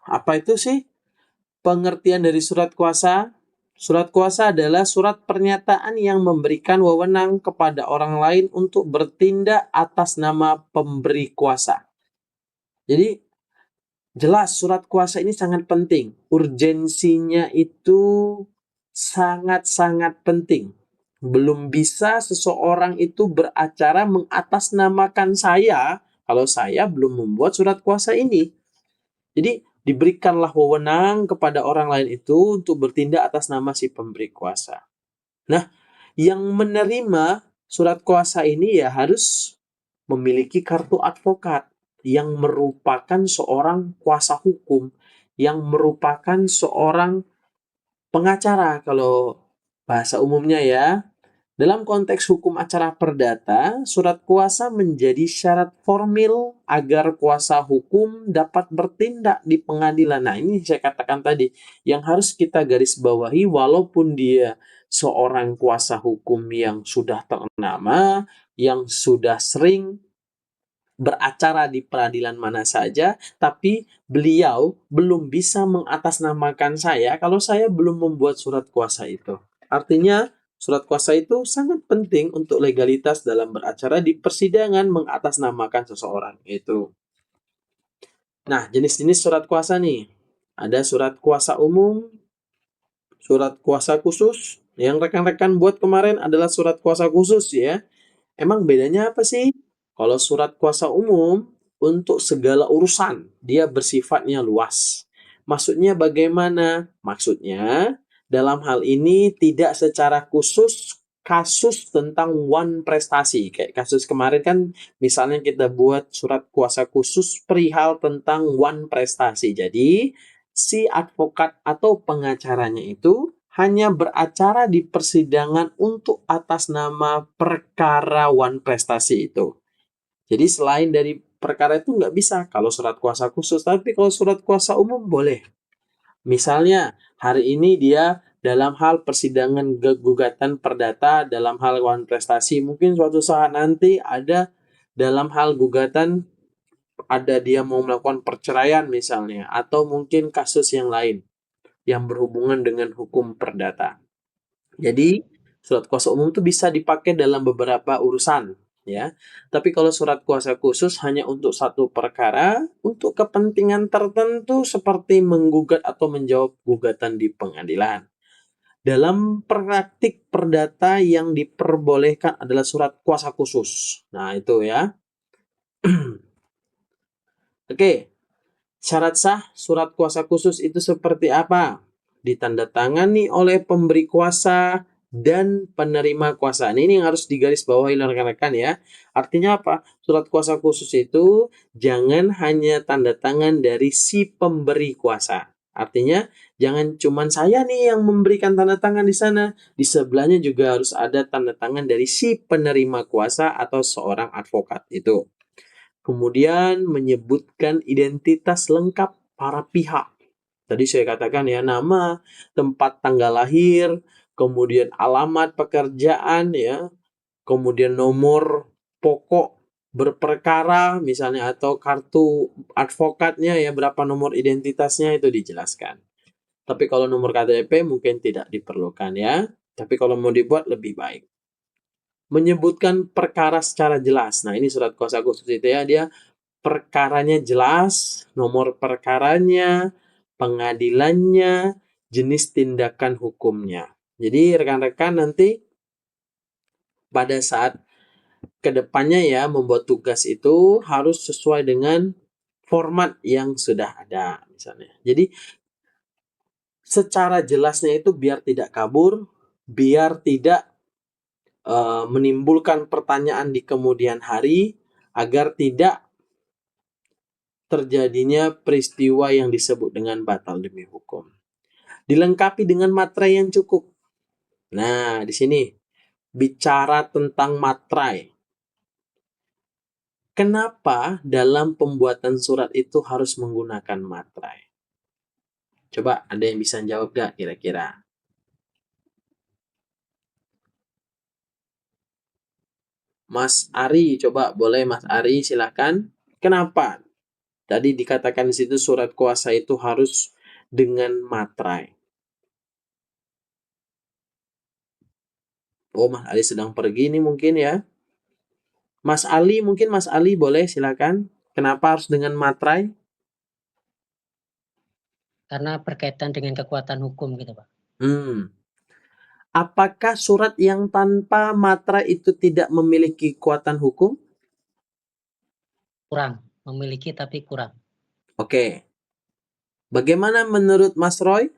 Apa itu sih pengertian dari surat kuasa? Surat kuasa adalah surat pernyataan yang memberikan wewenang kepada orang lain untuk bertindak atas nama pemberi kuasa. Jadi, jelas surat kuasa ini sangat penting. Urgensinya itu sangat-sangat penting. Belum bisa seseorang itu beracara mengatasnamakan saya kalau saya belum membuat surat kuasa ini. Jadi diberikanlah wewenang kepada orang lain itu untuk bertindak atas nama si pemberi kuasa. Nah, yang menerima surat kuasa ini ya harus memiliki kartu advokat yang merupakan seorang kuasa hukum, yang merupakan seorang pengacara kalau bahasa umumnya ya. Dalam konteks hukum acara perdata, surat kuasa menjadi syarat formil agar kuasa hukum dapat bertindak di pengadilan. Nah, ini saya katakan tadi, yang harus kita garis bawahi walaupun dia seorang kuasa hukum yang sudah ternama, yang sudah sering beracara di peradilan mana saja, tapi beliau belum bisa mengatasnamakan saya kalau saya belum membuat surat kuasa itu. Artinya, surat kuasa itu sangat penting untuk legalitas dalam beracara di persidangan mengatasnamakan seseorang. Itu. Nah, jenis-jenis surat kuasa nih. Ada surat kuasa umum, surat kuasa khusus. Yang rekan-rekan buat kemarin adalah surat kuasa khusus ya. Emang bedanya apa sih? Kalau surat kuasa umum untuk segala urusan, dia bersifatnya luas. Maksudnya bagaimana? Maksudnya dalam hal ini tidak secara khusus kasus tentang one prestasi. Kayak kasus kemarin kan misalnya kita buat surat kuasa khusus perihal tentang one prestasi. Jadi si advokat atau pengacaranya itu hanya beracara di persidangan untuk atas nama perkara one prestasi itu. Jadi selain dari perkara itu nggak bisa kalau surat kuasa khusus, tapi kalau surat kuasa umum boleh. Misalnya hari ini dia dalam hal persidangan gugatan perdata dalam hal one prestasi, mungkin suatu saat nanti ada dalam hal gugatan ada dia mau melakukan perceraian misalnya, atau mungkin kasus yang lain yang berhubungan dengan hukum perdata. Jadi surat kuasa umum itu bisa dipakai dalam beberapa urusan ya. Tapi kalau surat kuasa khusus hanya untuk satu perkara untuk kepentingan tertentu seperti menggugat atau menjawab gugatan di pengadilan. Dalam praktik perdata yang diperbolehkan adalah surat kuasa khusus. Nah, itu ya. Oke. Syarat sah surat kuasa khusus itu seperti apa? Ditandatangani oleh pemberi kuasa dan penerima kuasa. Ini yang harus digarisbawahi rekan-rekan ya. Artinya apa? Surat kuasa khusus itu jangan hanya tanda tangan dari si pemberi kuasa. Artinya jangan cuma saya nih yang memberikan tanda tangan di sana. Di sebelahnya juga harus ada tanda tangan dari si penerima kuasa atau seorang advokat itu. Kemudian menyebutkan identitas lengkap para pihak. Tadi saya katakan ya, nama, tempat tanggal lahir, kemudian alamat pekerjaan ya, kemudian nomor pokok berperkara misalnya atau kartu advokatnya ya, berapa nomor identitasnya itu dijelaskan. Tapi kalau nomor KTP mungkin tidak diperlukan ya. Tapi kalau mau dibuat lebih baik. menyebutkan perkara secara jelas. Nah, ini surat kuasa khusus itu ya, dia perkaranya jelas, nomor perkaranya, pengadilannya, jenis tindakan hukumnya. Jadi rekan-rekan nanti pada saat kedepannya ya membuat tugas itu harus sesuai dengan format yang sudah ada misalnya. Jadi secara jelasnya itu biar tidak kabur, biar tidak menimbulkan pertanyaan di kemudian hari, agar tidak terjadinya peristiwa yang disebut dengan batal demi hukum. Dilengkapi dengan materai yang cukup. Nah, di sini bicara tentang materai. Kenapa dalam pembuatan surat itu harus menggunakan materai? Coba ada yang bisa jawab gak kira-kira? Mas Ari, coba boleh Mas Ari silakan. Kenapa? Tadi dikatakan di situ surat kuasa itu harus dengan materai. Oh, Mas Ali sedang pergi nih mungkin ya. Mas Ali, mungkin Mas Ali boleh silakan. Kenapa harus dengan materai? Karena berkaitan dengan kekuatan hukum gitu, Pak. Apakah surat yang tanpa materai itu tidak memiliki kekuatan hukum? Kurang, memiliki tapi kurang. Oke. Bagaimana menurut Mas Roy?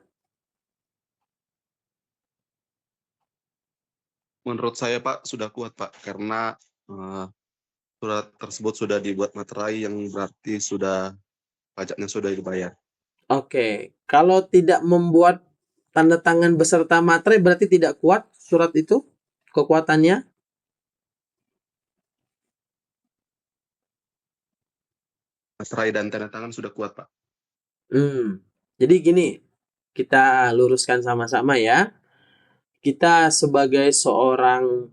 Menurut saya Pak sudah kuat Pak, karena surat tersebut sudah dibuat materai yang berarti sudah pajaknya sudah dibayar. Oke. Kalau tidak membuat tanda tangan beserta materai berarti tidak kuat surat itu kekuatannya? Materai dan tanda tangan sudah kuat Pak. Jadi gini, kita luruskan sama-sama ya. Kita sebagai seorang,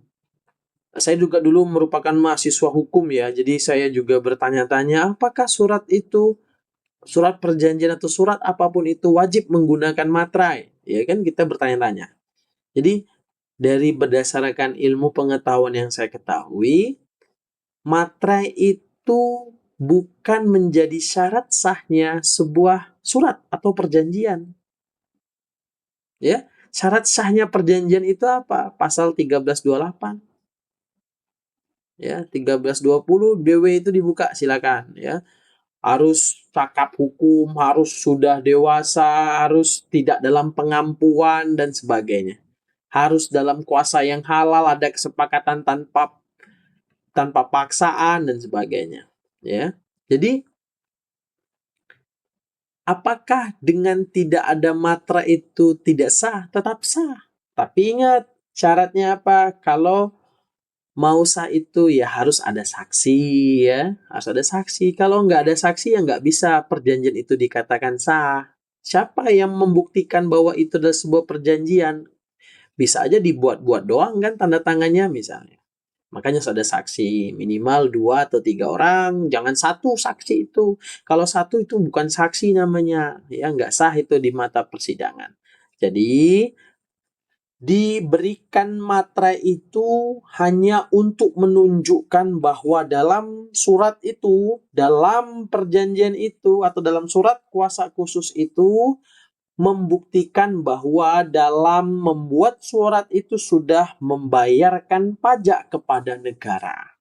saya juga dulu merupakan mahasiswa hukum ya, jadi saya juga bertanya-tanya apakah surat itu, surat perjanjian atau surat apapun itu wajib menggunakan materai, ya kan kita bertanya-tanya. Jadi dari berdasarkan ilmu pengetahuan yang saya ketahui, materai itu bukan menjadi syarat sahnya sebuah surat atau perjanjian. Ya, syarat sahnya perjanjian itu apa? Pasal 1328. Ya, 1320 DW itu dibuka silakan ya. Harus cakap hukum, harus sudah dewasa, harus tidak dalam pengampuan dan sebagainya. Harus dalam kuasa yang halal, ada kesepakatan tanpa paksaan dan sebagainya. Ya. Jadi apakah dengan tidak ada materai itu tidak sah? Tetap sah. Tapi ingat, syaratnya apa? Kalau mau sah itu ya harus ada saksi ya. Harus ada saksi. Kalau nggak ada saksi ya nggak bisa perjanjian itu dikatakan sah. Siapa yang membuktikan bahwa itu adalah sebuah perjanjian? Bisa aja dibuat-buat doang kan tanda tangannya misalnya. Makanya harus ada saksi, minimal 2 atau 3 orang, jangan satu saksi itu. Kalau satu itu bukan saksi namanya, ya nggak sah itu di mata persidangan. Jadi diberikan materai itu hanya untuk menunjukkan bahwa dalam surat itu, dalam perjanjian itu, atau dalam surat kuasa khusus itu, membuktikan bahwa dalam membuat surat itu sudah membayarkan pajak kepada negara.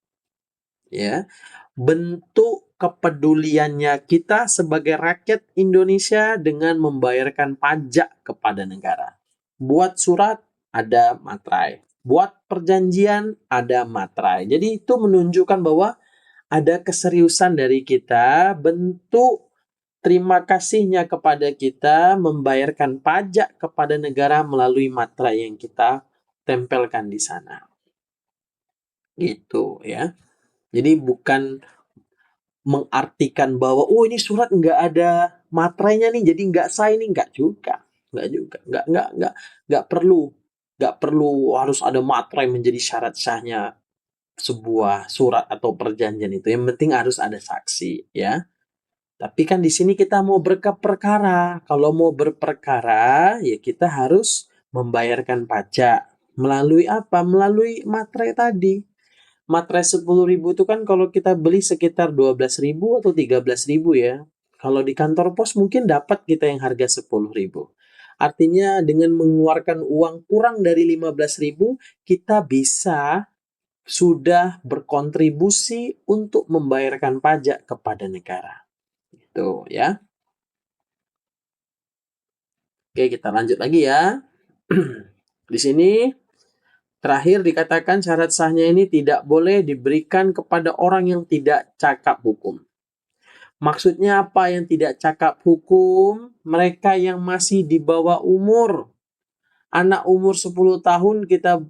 Ya, bentuk kepeduliannya kita sebagai rakyat Indonesia dengan membayarkan pajak kepada negara. Buat surat ada materai, buat perjanjian ada materai. Jadi itu menunjukkan bahwa ada keseriusan dari kita, bentuk terima kasihnya kepada kita membayarkan pajak kepada negara melalui materai yang kita tempelkan di sana. Gitu ya. Jadi bukan mengartikan bahwa oh ini surat nggak ada materainya nih jadi nggak sah, ini nggak juga, nggak perlu harus ada materai menjadi syarat sahnya sebuah surat atau perjanjian itu. Yang penting harus ada saksi ya. Tapi kan di sini kita mau berperkara. Kalau mau berperkara, ya kita harus membayarkan pajak. Melalui apa? Melalui materai tadi. Materai 10.000 itu kan kalau kita beli sekitar 12.000 atau 13.000 ya. Kalau di kantor pos mungkin dapat kita yang harga 10.000. Artinya dengan mengeluarkan uang kurang dari 15.000, kita bisa sudah berkontribusi untuk membayarkan pajak kepada negara. Itu ya. Oke, kita lanjut lagi ya. Di sini terakhir dikatakan syarat sahnya ini tidak boleh diberikan kepada orang yang tidak cakap hukum. Maksudnya apa yang tidak cakap hukum? Mereka yang masih di bawah umur. Anak umur 10 tahun kita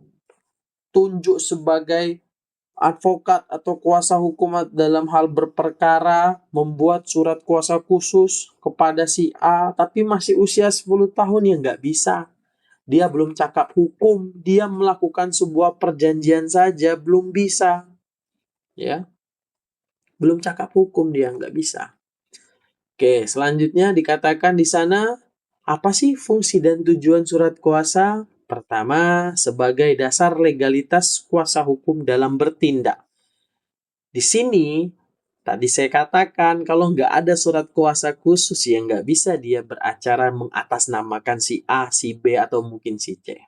tunjuk sebagai advokat atau kuasa hukum dalam hal berperkara, membuat surat kuasa khusus kepada si A, tapi masih usia 10 tahun ya nggak bisa. Dia belum cakap hukum, dia melakukan sebuah perjanjian saja, belum bisa. Ya, belum cakap hukum dia, nggak bisa. Oke, selanjutnya dikatakan di sana, apa sih fungsi dan tujuan surat kuasa? Pertama, sebagai dasar legalitas kuasa hukum dalam bertindak. Di sini, tadi saya katakan kalau nggak ada surat kuasa khusus ya nggak bisa dia beracara mengatasnamakan si A, si B, atau mungkin si C.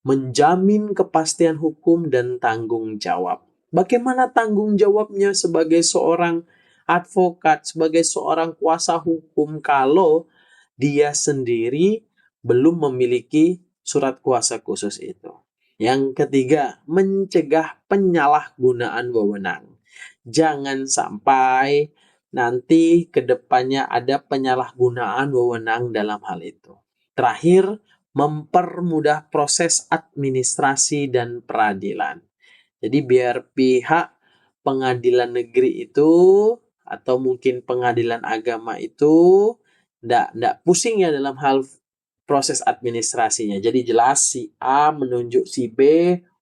Menjamin kepastian hukum dan tanggung jawab. Bagaimana tanggung jawabnya sebagai seorang advokat, sebagai seorang kuasa hukum kalau dia sendiri belum memiliki surat kuasa khusus itu? Yang ketiga, mencegah penyalahgunaan wewenang. Jangan sampai nanti ke depannya ada penyalahgunaan wewenang dalam hal itu. Terakhir, mempermudah proses administrasi dan peradilan. Jadi biar pihak pengadilan negeri itu atau mungkin pengadilan agama itu ndak pusing ya dalam hal proses administrasinya. Jadi jelas si A menunjuk si B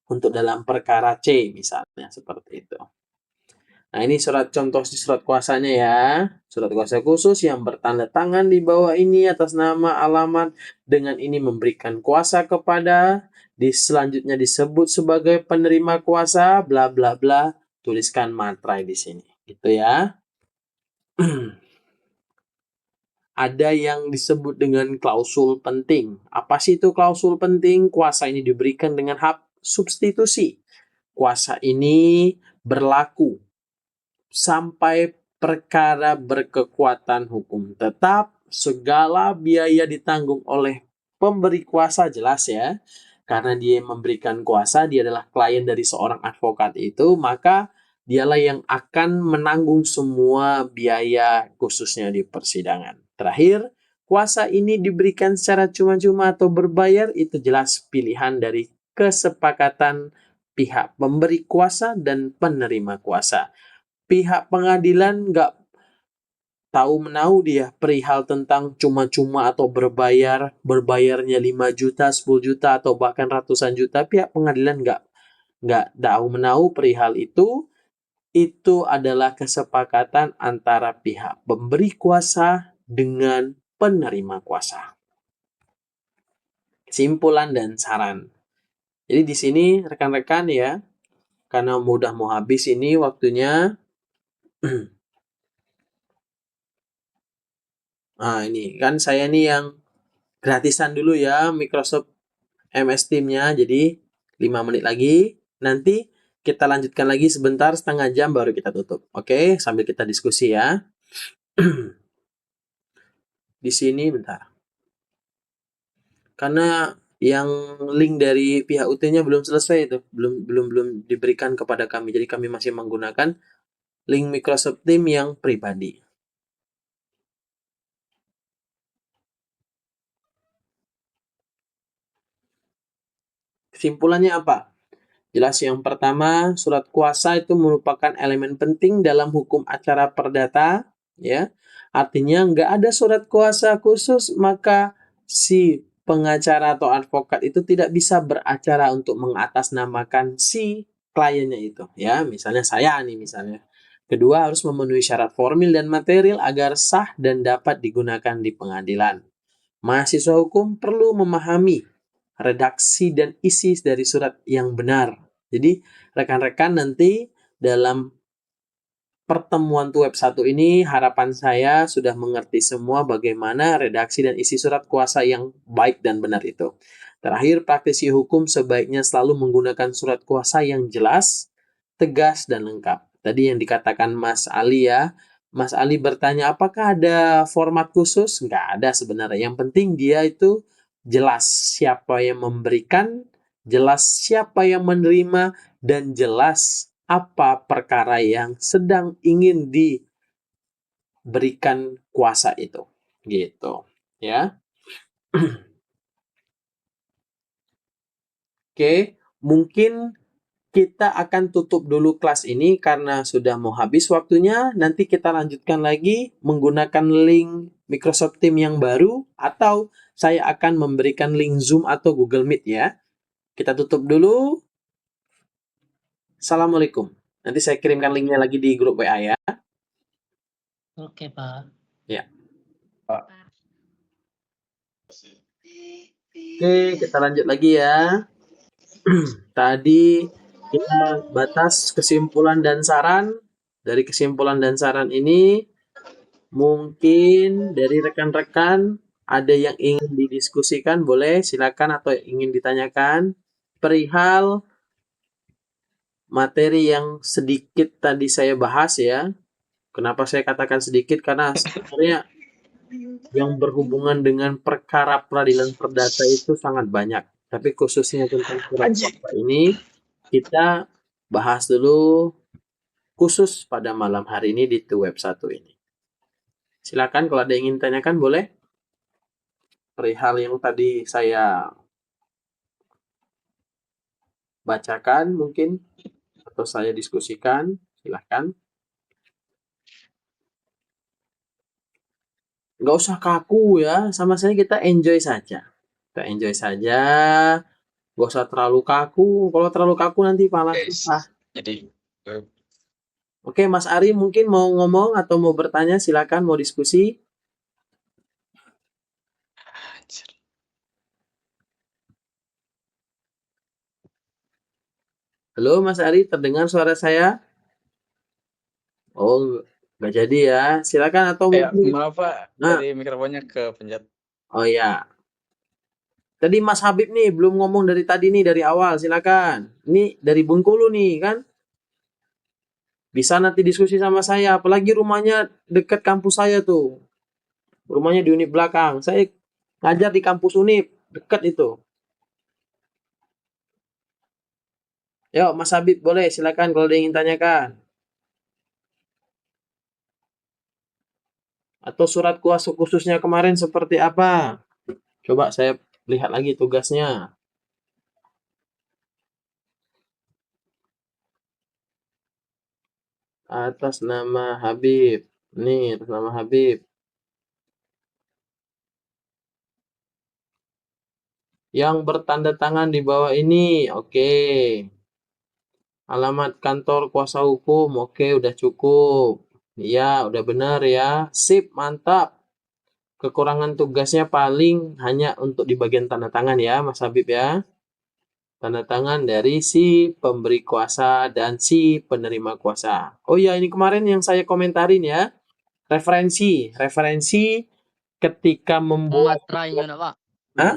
untuk dalam perkara C misalnya seperti itu. Nah, ini contoh surat kuasanya ya. Surat kuasa khusus yang bertanda tangan di bawah ini atas nama alamat. Dengan ini memberikan kuasa kepada. Selanjutnya disebut sebagai penerima kuasa. Bla bla bla. Tuliskan materai di sini. Gitu ya. Ada yang disebut dengan klausul penting. Apa sih itu klausul penting? Kuasa ini diberikan dengan hak substitusi. Kuasa ini berlaku sampai perkara berkekuatan hukum. Tetap segala biaya ditanggung oleh pemberi kuasa, jelas ya. Karena dia memberikan kuasa, dia adalah klien dari seorang advokat itu, maka dialah yang akan menanggung semua biaya khususnya di persidangan. Terakhir, kuasa ini diberikan secara cuma-cuma atau berbayar, itu jelas pilihan dari kesepakatan pihak pemberi kuasa dan penerima kuasa. Pihak pengadilan nggak tahu menahu dia perihal tentang cuma-cuma atau berbayarnya 5 juta, 10 juta, atau bahkan ratusan juta. Pihak pengadilan nggak tahu menahu perihal itu adalah kesepakatan antara pihak pemberi kuasa dengan penerima kuasa. Kesimpulan dan saran. Jadi di sini rekan-rekan ya, karena udah mau habis ini waktunya. Nah, ini kan saya nih yang gratisan dulu ya Microsoft MS Teams-nya. Jadi 5 menit lagi. Nanti kita lanjutkan lagi sebentar, setengah jam baru kita tutup. Oke, sambil kita diskusi ya. Di sini bentar. Karena yang link dari pihak UT-nya belum selesai itu, belum diberikan kepada kami. Jadi kami masih menggunakan link Microsoft Teams yang pribadi. Kesimpulannya apa? Jelas yang pertama, surat kuasa itu merupakan elemen penting dalam hukum acara perdata, ya. Artinya nggak ada surat kuasa khusus, maka si pengacara atau advokat itu tidak bisa beracara untuk mengatasnamakan si kliennya itu, ya. Misalnya saya nih misalnya. Kedua, harus memenuhi syarat formil dan material agar sah dan dapat digunakan di pengadilan. Mahasiswa hukum perlu memahami redaksi dan isi dari surat yang benar. Jadi rekan-rekan nanti dalam pertemuan web 1 ini harapan saya sudah mengerti semua bagaimana redaksi dan isi surat kuasa yang baik dan benar itu. Terakhir, praktisi hukum sebaiknya selalu menggunakan surat kuasa yang jelas, tegas, dan lengkap. Tadi yang dikatakan Mas Ali ya, Mas Ali bertanya apakah ada format khusus? Nggak ada sebenarnya. Yang penting dia itu jelas siapa yang memberikan, jelas siapa yang menerima, dan jelas apa perkara yang sedang ingin diberikan kuasa itu. Gitu. Ya. Oke, mungkin kita akan tutup dulu kelas ini karena sudah mau habis waktunya. Nanti kita lanjutkan lagi menggunakan link Microsoft Teams yang baru atau saya akan memberikan link Zoom atau Google Meet ya. Kita tutup dulu. Assalamualaikum. Nanti saya kirimkan linknya lagi di grup WA ya. Oke, Pak. Ya. Pak. Oke, kita lanjut lagi ya. Tadi kita batas kesimpulan dan saran. Dari kesimpulan dan saran ini, mungkin dari rekan-rekan ada yang ingin didiskusikan, boleh silakan atau ingin ditanyakan perihal materi yang sedikit tadi saya bahas ya. Kenapa saya katakan sedikit? Karena sebenarnya yang berhubungan dengan perkara peradilan perdata itu sangat banyak. Tapi khususnya tentang surat kuasa ini, kita bahas dulu khusus pada malam hari ini di web 1 ini. Silakan kalau ada yang ingin tanyakan boleh. Perihal yang tadi saya bacakan mungkin atau saya diskusikan, silakan. Nggak usah kaku ya, sama saya kita enjoy saja. Kita enjoy saja, nggak usah terlalu kaku. Kalau terlalu kaku nanti malah susah. Jadi Oke, Mas Ari mungkin mau ngomong atau mau bertanya, silakan mau diskusi. Halo Mas Ari, terdengar suara saya? Oh, nggak jadi ya. Silakan atau Ya, mungkin. maaf Pak, Nah, tadi mikrofonnya kepencet. oh ya. Tadi Mas Habib nih belum ngomong dari tadi nih dari awal, silakan. Ini dari Bengkulu nih kan. Bisa nanti diskusi sama saya, apalagi rumahnya dekat kampus saya tuh. Rumahnya di Unip belakang. Saya ngajar di kampus Unip, dekat itu. Yuk Mas Habib boleh silakan kalau ada yang ingin tanyakan. Atau surat kuasa khususnya kemarin seperti apa? Coba saya lihat lagi tugasnya. Atas nama Habib. Nih, atas nama Habib. Yang bertanda tangan di bawah ini, oke. Alamat kantor kuasa hukum, oke, udah cukup. Iya, udah benar ya. Sip, mantap. Kekurangan tugasnya paling hanya untuk di bagian tanda tangan ya, Mas Habib ya. Tanda tangan dari si pemberi kuasa dan si penerima kuasa. Oh iya, ini kemarin yang saya komentarin ya. Referensi ketika membuat. Matrainya enggak, Pak? Hah?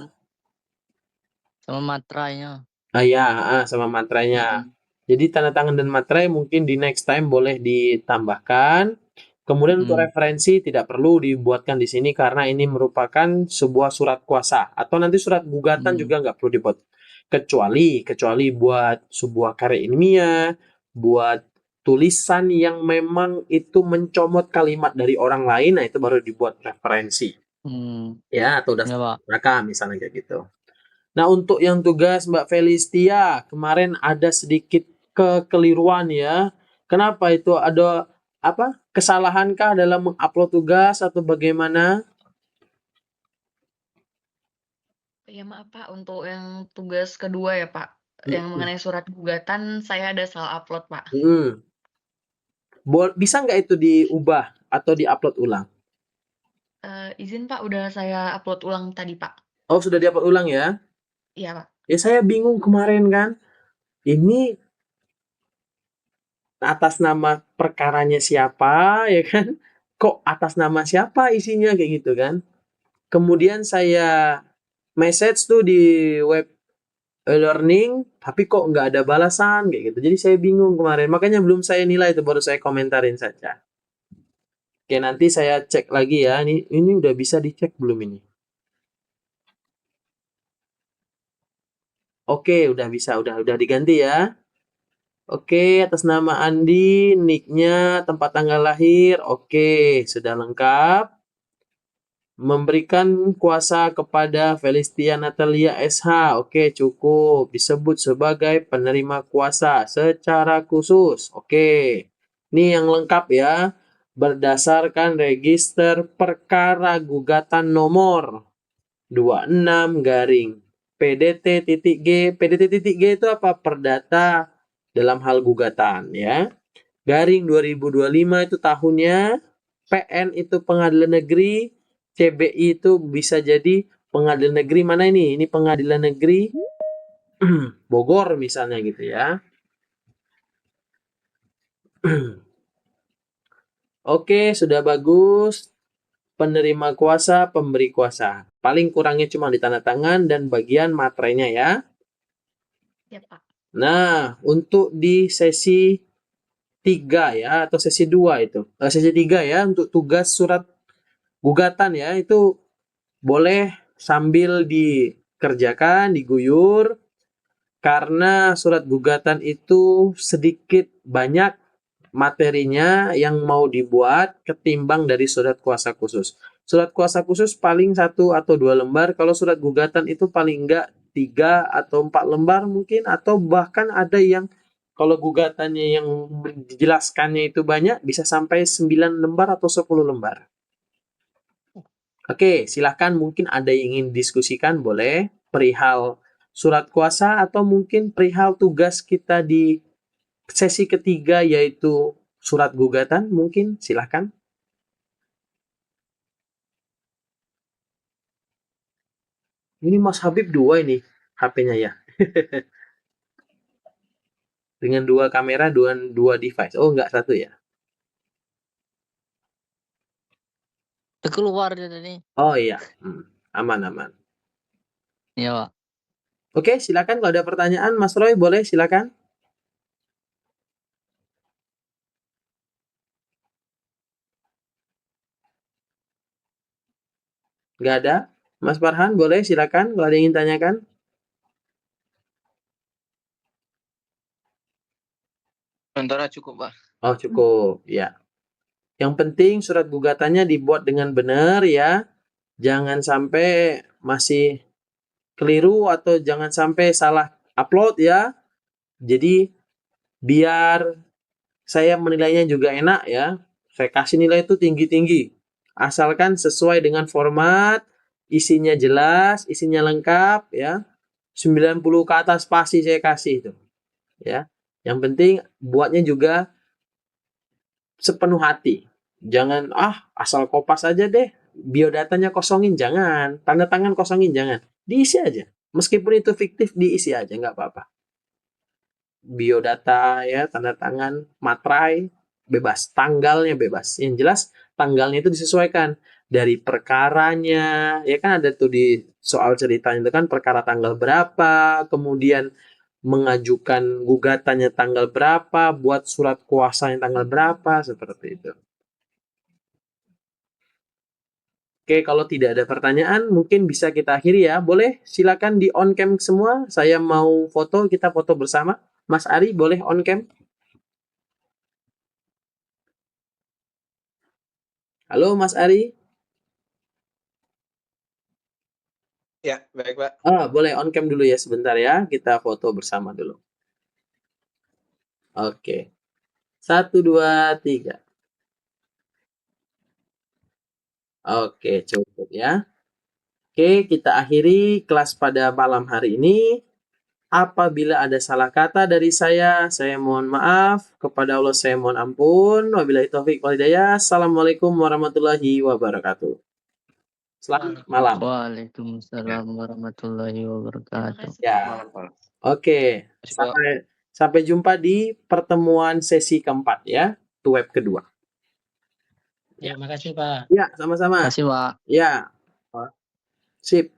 Sama matrainya. Ya, sama materainya. Jadi tanda tangan dan materai mungkin di next time boleh ditambahkan. Kemudian untuk referensi tidak perlu dibuatkan di sini karena ini merupakan sebuah surat kuasa atau nanti surat gugatan juga nggak perlu dibuat. Kecuali buat sebuah karya ilmiah, buat tulisan yang memang itu mencomot kalimat dari orang lain, nah itu baru dibuat referensi. Ya, atau daftar rekam misalnya kayak gitu. Nah, untuk yang tugas Mbak Felistia, kemarin ada sedikit kekeliruan ya. Kenapa itu? Ada apa? Kesalahankah dalam mengupload tugas atau bagaimana? Ya maaf Pak, untuk yang tugas kedua ya Pak, yang mengenai surat gugatan saya ada salah upload Pak. Bisa nggak itu diubah atau diupload ulang? Izin Pak, udah saya upload ulang tadi Pak. Oh, sudah diupload ulang ya? Iya, Pak. Ya saya bingung kemarin kan. Ini atas nama perkaranya siapa ya kan? Kok atas nama siapa isinya kayak gitu kan? Kemudian saya message tuh di web e-learning, tapi kok nggak ada balasan kayak gitu. Jadi saya bingung kemarin. Makanya belum saya nilai itu, baru saya komentarin saja. Oke, nanti saya cek lagi ya. Ini udah bisa dicek belum ini? Oke, udah bisa, udah diganti ya. Oke, atas nama Andi, nicknya, tempat tanggal lahir, oke, sudah lengkap. Memberikan kuasa kepada Felistia Natalia SH, oke, cukup. Disebut sebagai penerima kuasa secara khusus, oke. Ini yang lengkap ya, berdasarkan register perkara gugatan nomor 26 garing PDT.G. PDT.G itu apa? Perdata dalam hal gugatan ya. Garing 2025 itu tahunnya, PN itu pengadilan negeri, CBI itu bisa jadi pengadilan negeri mana ini? Ini pengadilan negeri Bogor misalnya gitu ya. Oke, sudah bagus. Penerima kuasa, pemberi kuasa. Paling kurangnya cuma di tanda tangan dan bagian materainya ya. Ya, Pak. Nah, untuk di sesi 3 ya, atau sesi 2 itu. Sesi 3 ya, untuk tugas surat gugatan ya, itu boleh sambil dikerjakan, diguyur, karena surat gugatan itu sedikit banyak materinya yang mau dibuat ketimbang dari surat kuasa khusus. Surat kuasa khusus paling 1 atau 2 lembar, kalau surat gugatan itu paling enggak 3 atau 4 lembar mungkin, atau bahkan ada yang kalau gugatannya yang dijelaskannya itu banyak, bisa sampai 9 lembar atau 10 lembar. Oke, silahkan mungkin ada yang ingin diskusikan, boleh. Perihal surat kuasa atau mungkin perihal tugas kita di sesi ketiga yaitu surat gugatan, mungkin silahkan. Ini Mas Habib 2 ini HP-nya ya. Dengan 2 kamera, 2 device. Oh, enggak, 1 ya. Keluar dia tadi. Oh iya, aman. Iya, Pak. Oke, silakan kalau ada pertanyaan, Mas Roy boleh silakan. Nggak ada? Mas Farhan boleh silakan kalau ada yang ingin tanyakan. Sementara cukup, Pak. Oh, cukup. Ya. Yang penting surat gugatannya dibuat dengan benar ya. Jangan sampai masih keliru atau jangan sampai salah upload ya. Jadi biar saya menilainya juga enak ya. Saya kasih nilai itu tinggi-tinggi. Asalkan sesuai dengan format, isinya jelas, isinya lengkap ya. 90 ke atas pasti saya kasih itu. Ya. Yang penting buatnya juga sepenuh hati. Jangan asal kopas aja deh. Biodatanya kosongin, jangan. Tanda tangan kosongin, jangan. Diisi aja. Meskipun itu fiktif, diisi aja, nggak apa-apa. Biodata ya, tanda tangan, materai, bebas. Tanggalnya bebas. Yang jelas tanggalnya itu disesuaikan dari perkaranya. Ya kan ada tuh di soal ceritanya itu kan perkara tanggal berapa, kemudian mengajukan gugatannya tanggal berapa, buat surat kuasanya tanggal berapa, seperti itu. Oke, kalau tidak ada pertanyaan, mungkin bisa kita akhiri ya. Boleh, silakan di on cam semua. Saya mau foto, kita foto bersama. Mas Ari, boleh on cam? Halo, Mas Ari. Ya, baik, Pak. Boleh on cam dulu ya sebentar ya. Kita foto bersama dulu. Oke. 1, 2, 3. Oke, cukup ya. Oke, kita akhiri kelas pada malam hari ini. Apabila ada salah kata dari saya mohon maaf. Kepada Allah saya mohon ampun. Wabillahi taufiq wal hidayah. Assalamualaikum warahmatullahi wabarakatuh. Selamat malam. Waalaikumsalam warahmatullahi Terima wabarakatuh. kasih. Ya, Malam, Pak. oke. Terima kasih, Pak. Sampai jumpa di pertemuan sesi keempat ya, to web kedua. Ya, makasih Pak. Ya, sama-sama. Terima kasih, Pak. Ya, sip.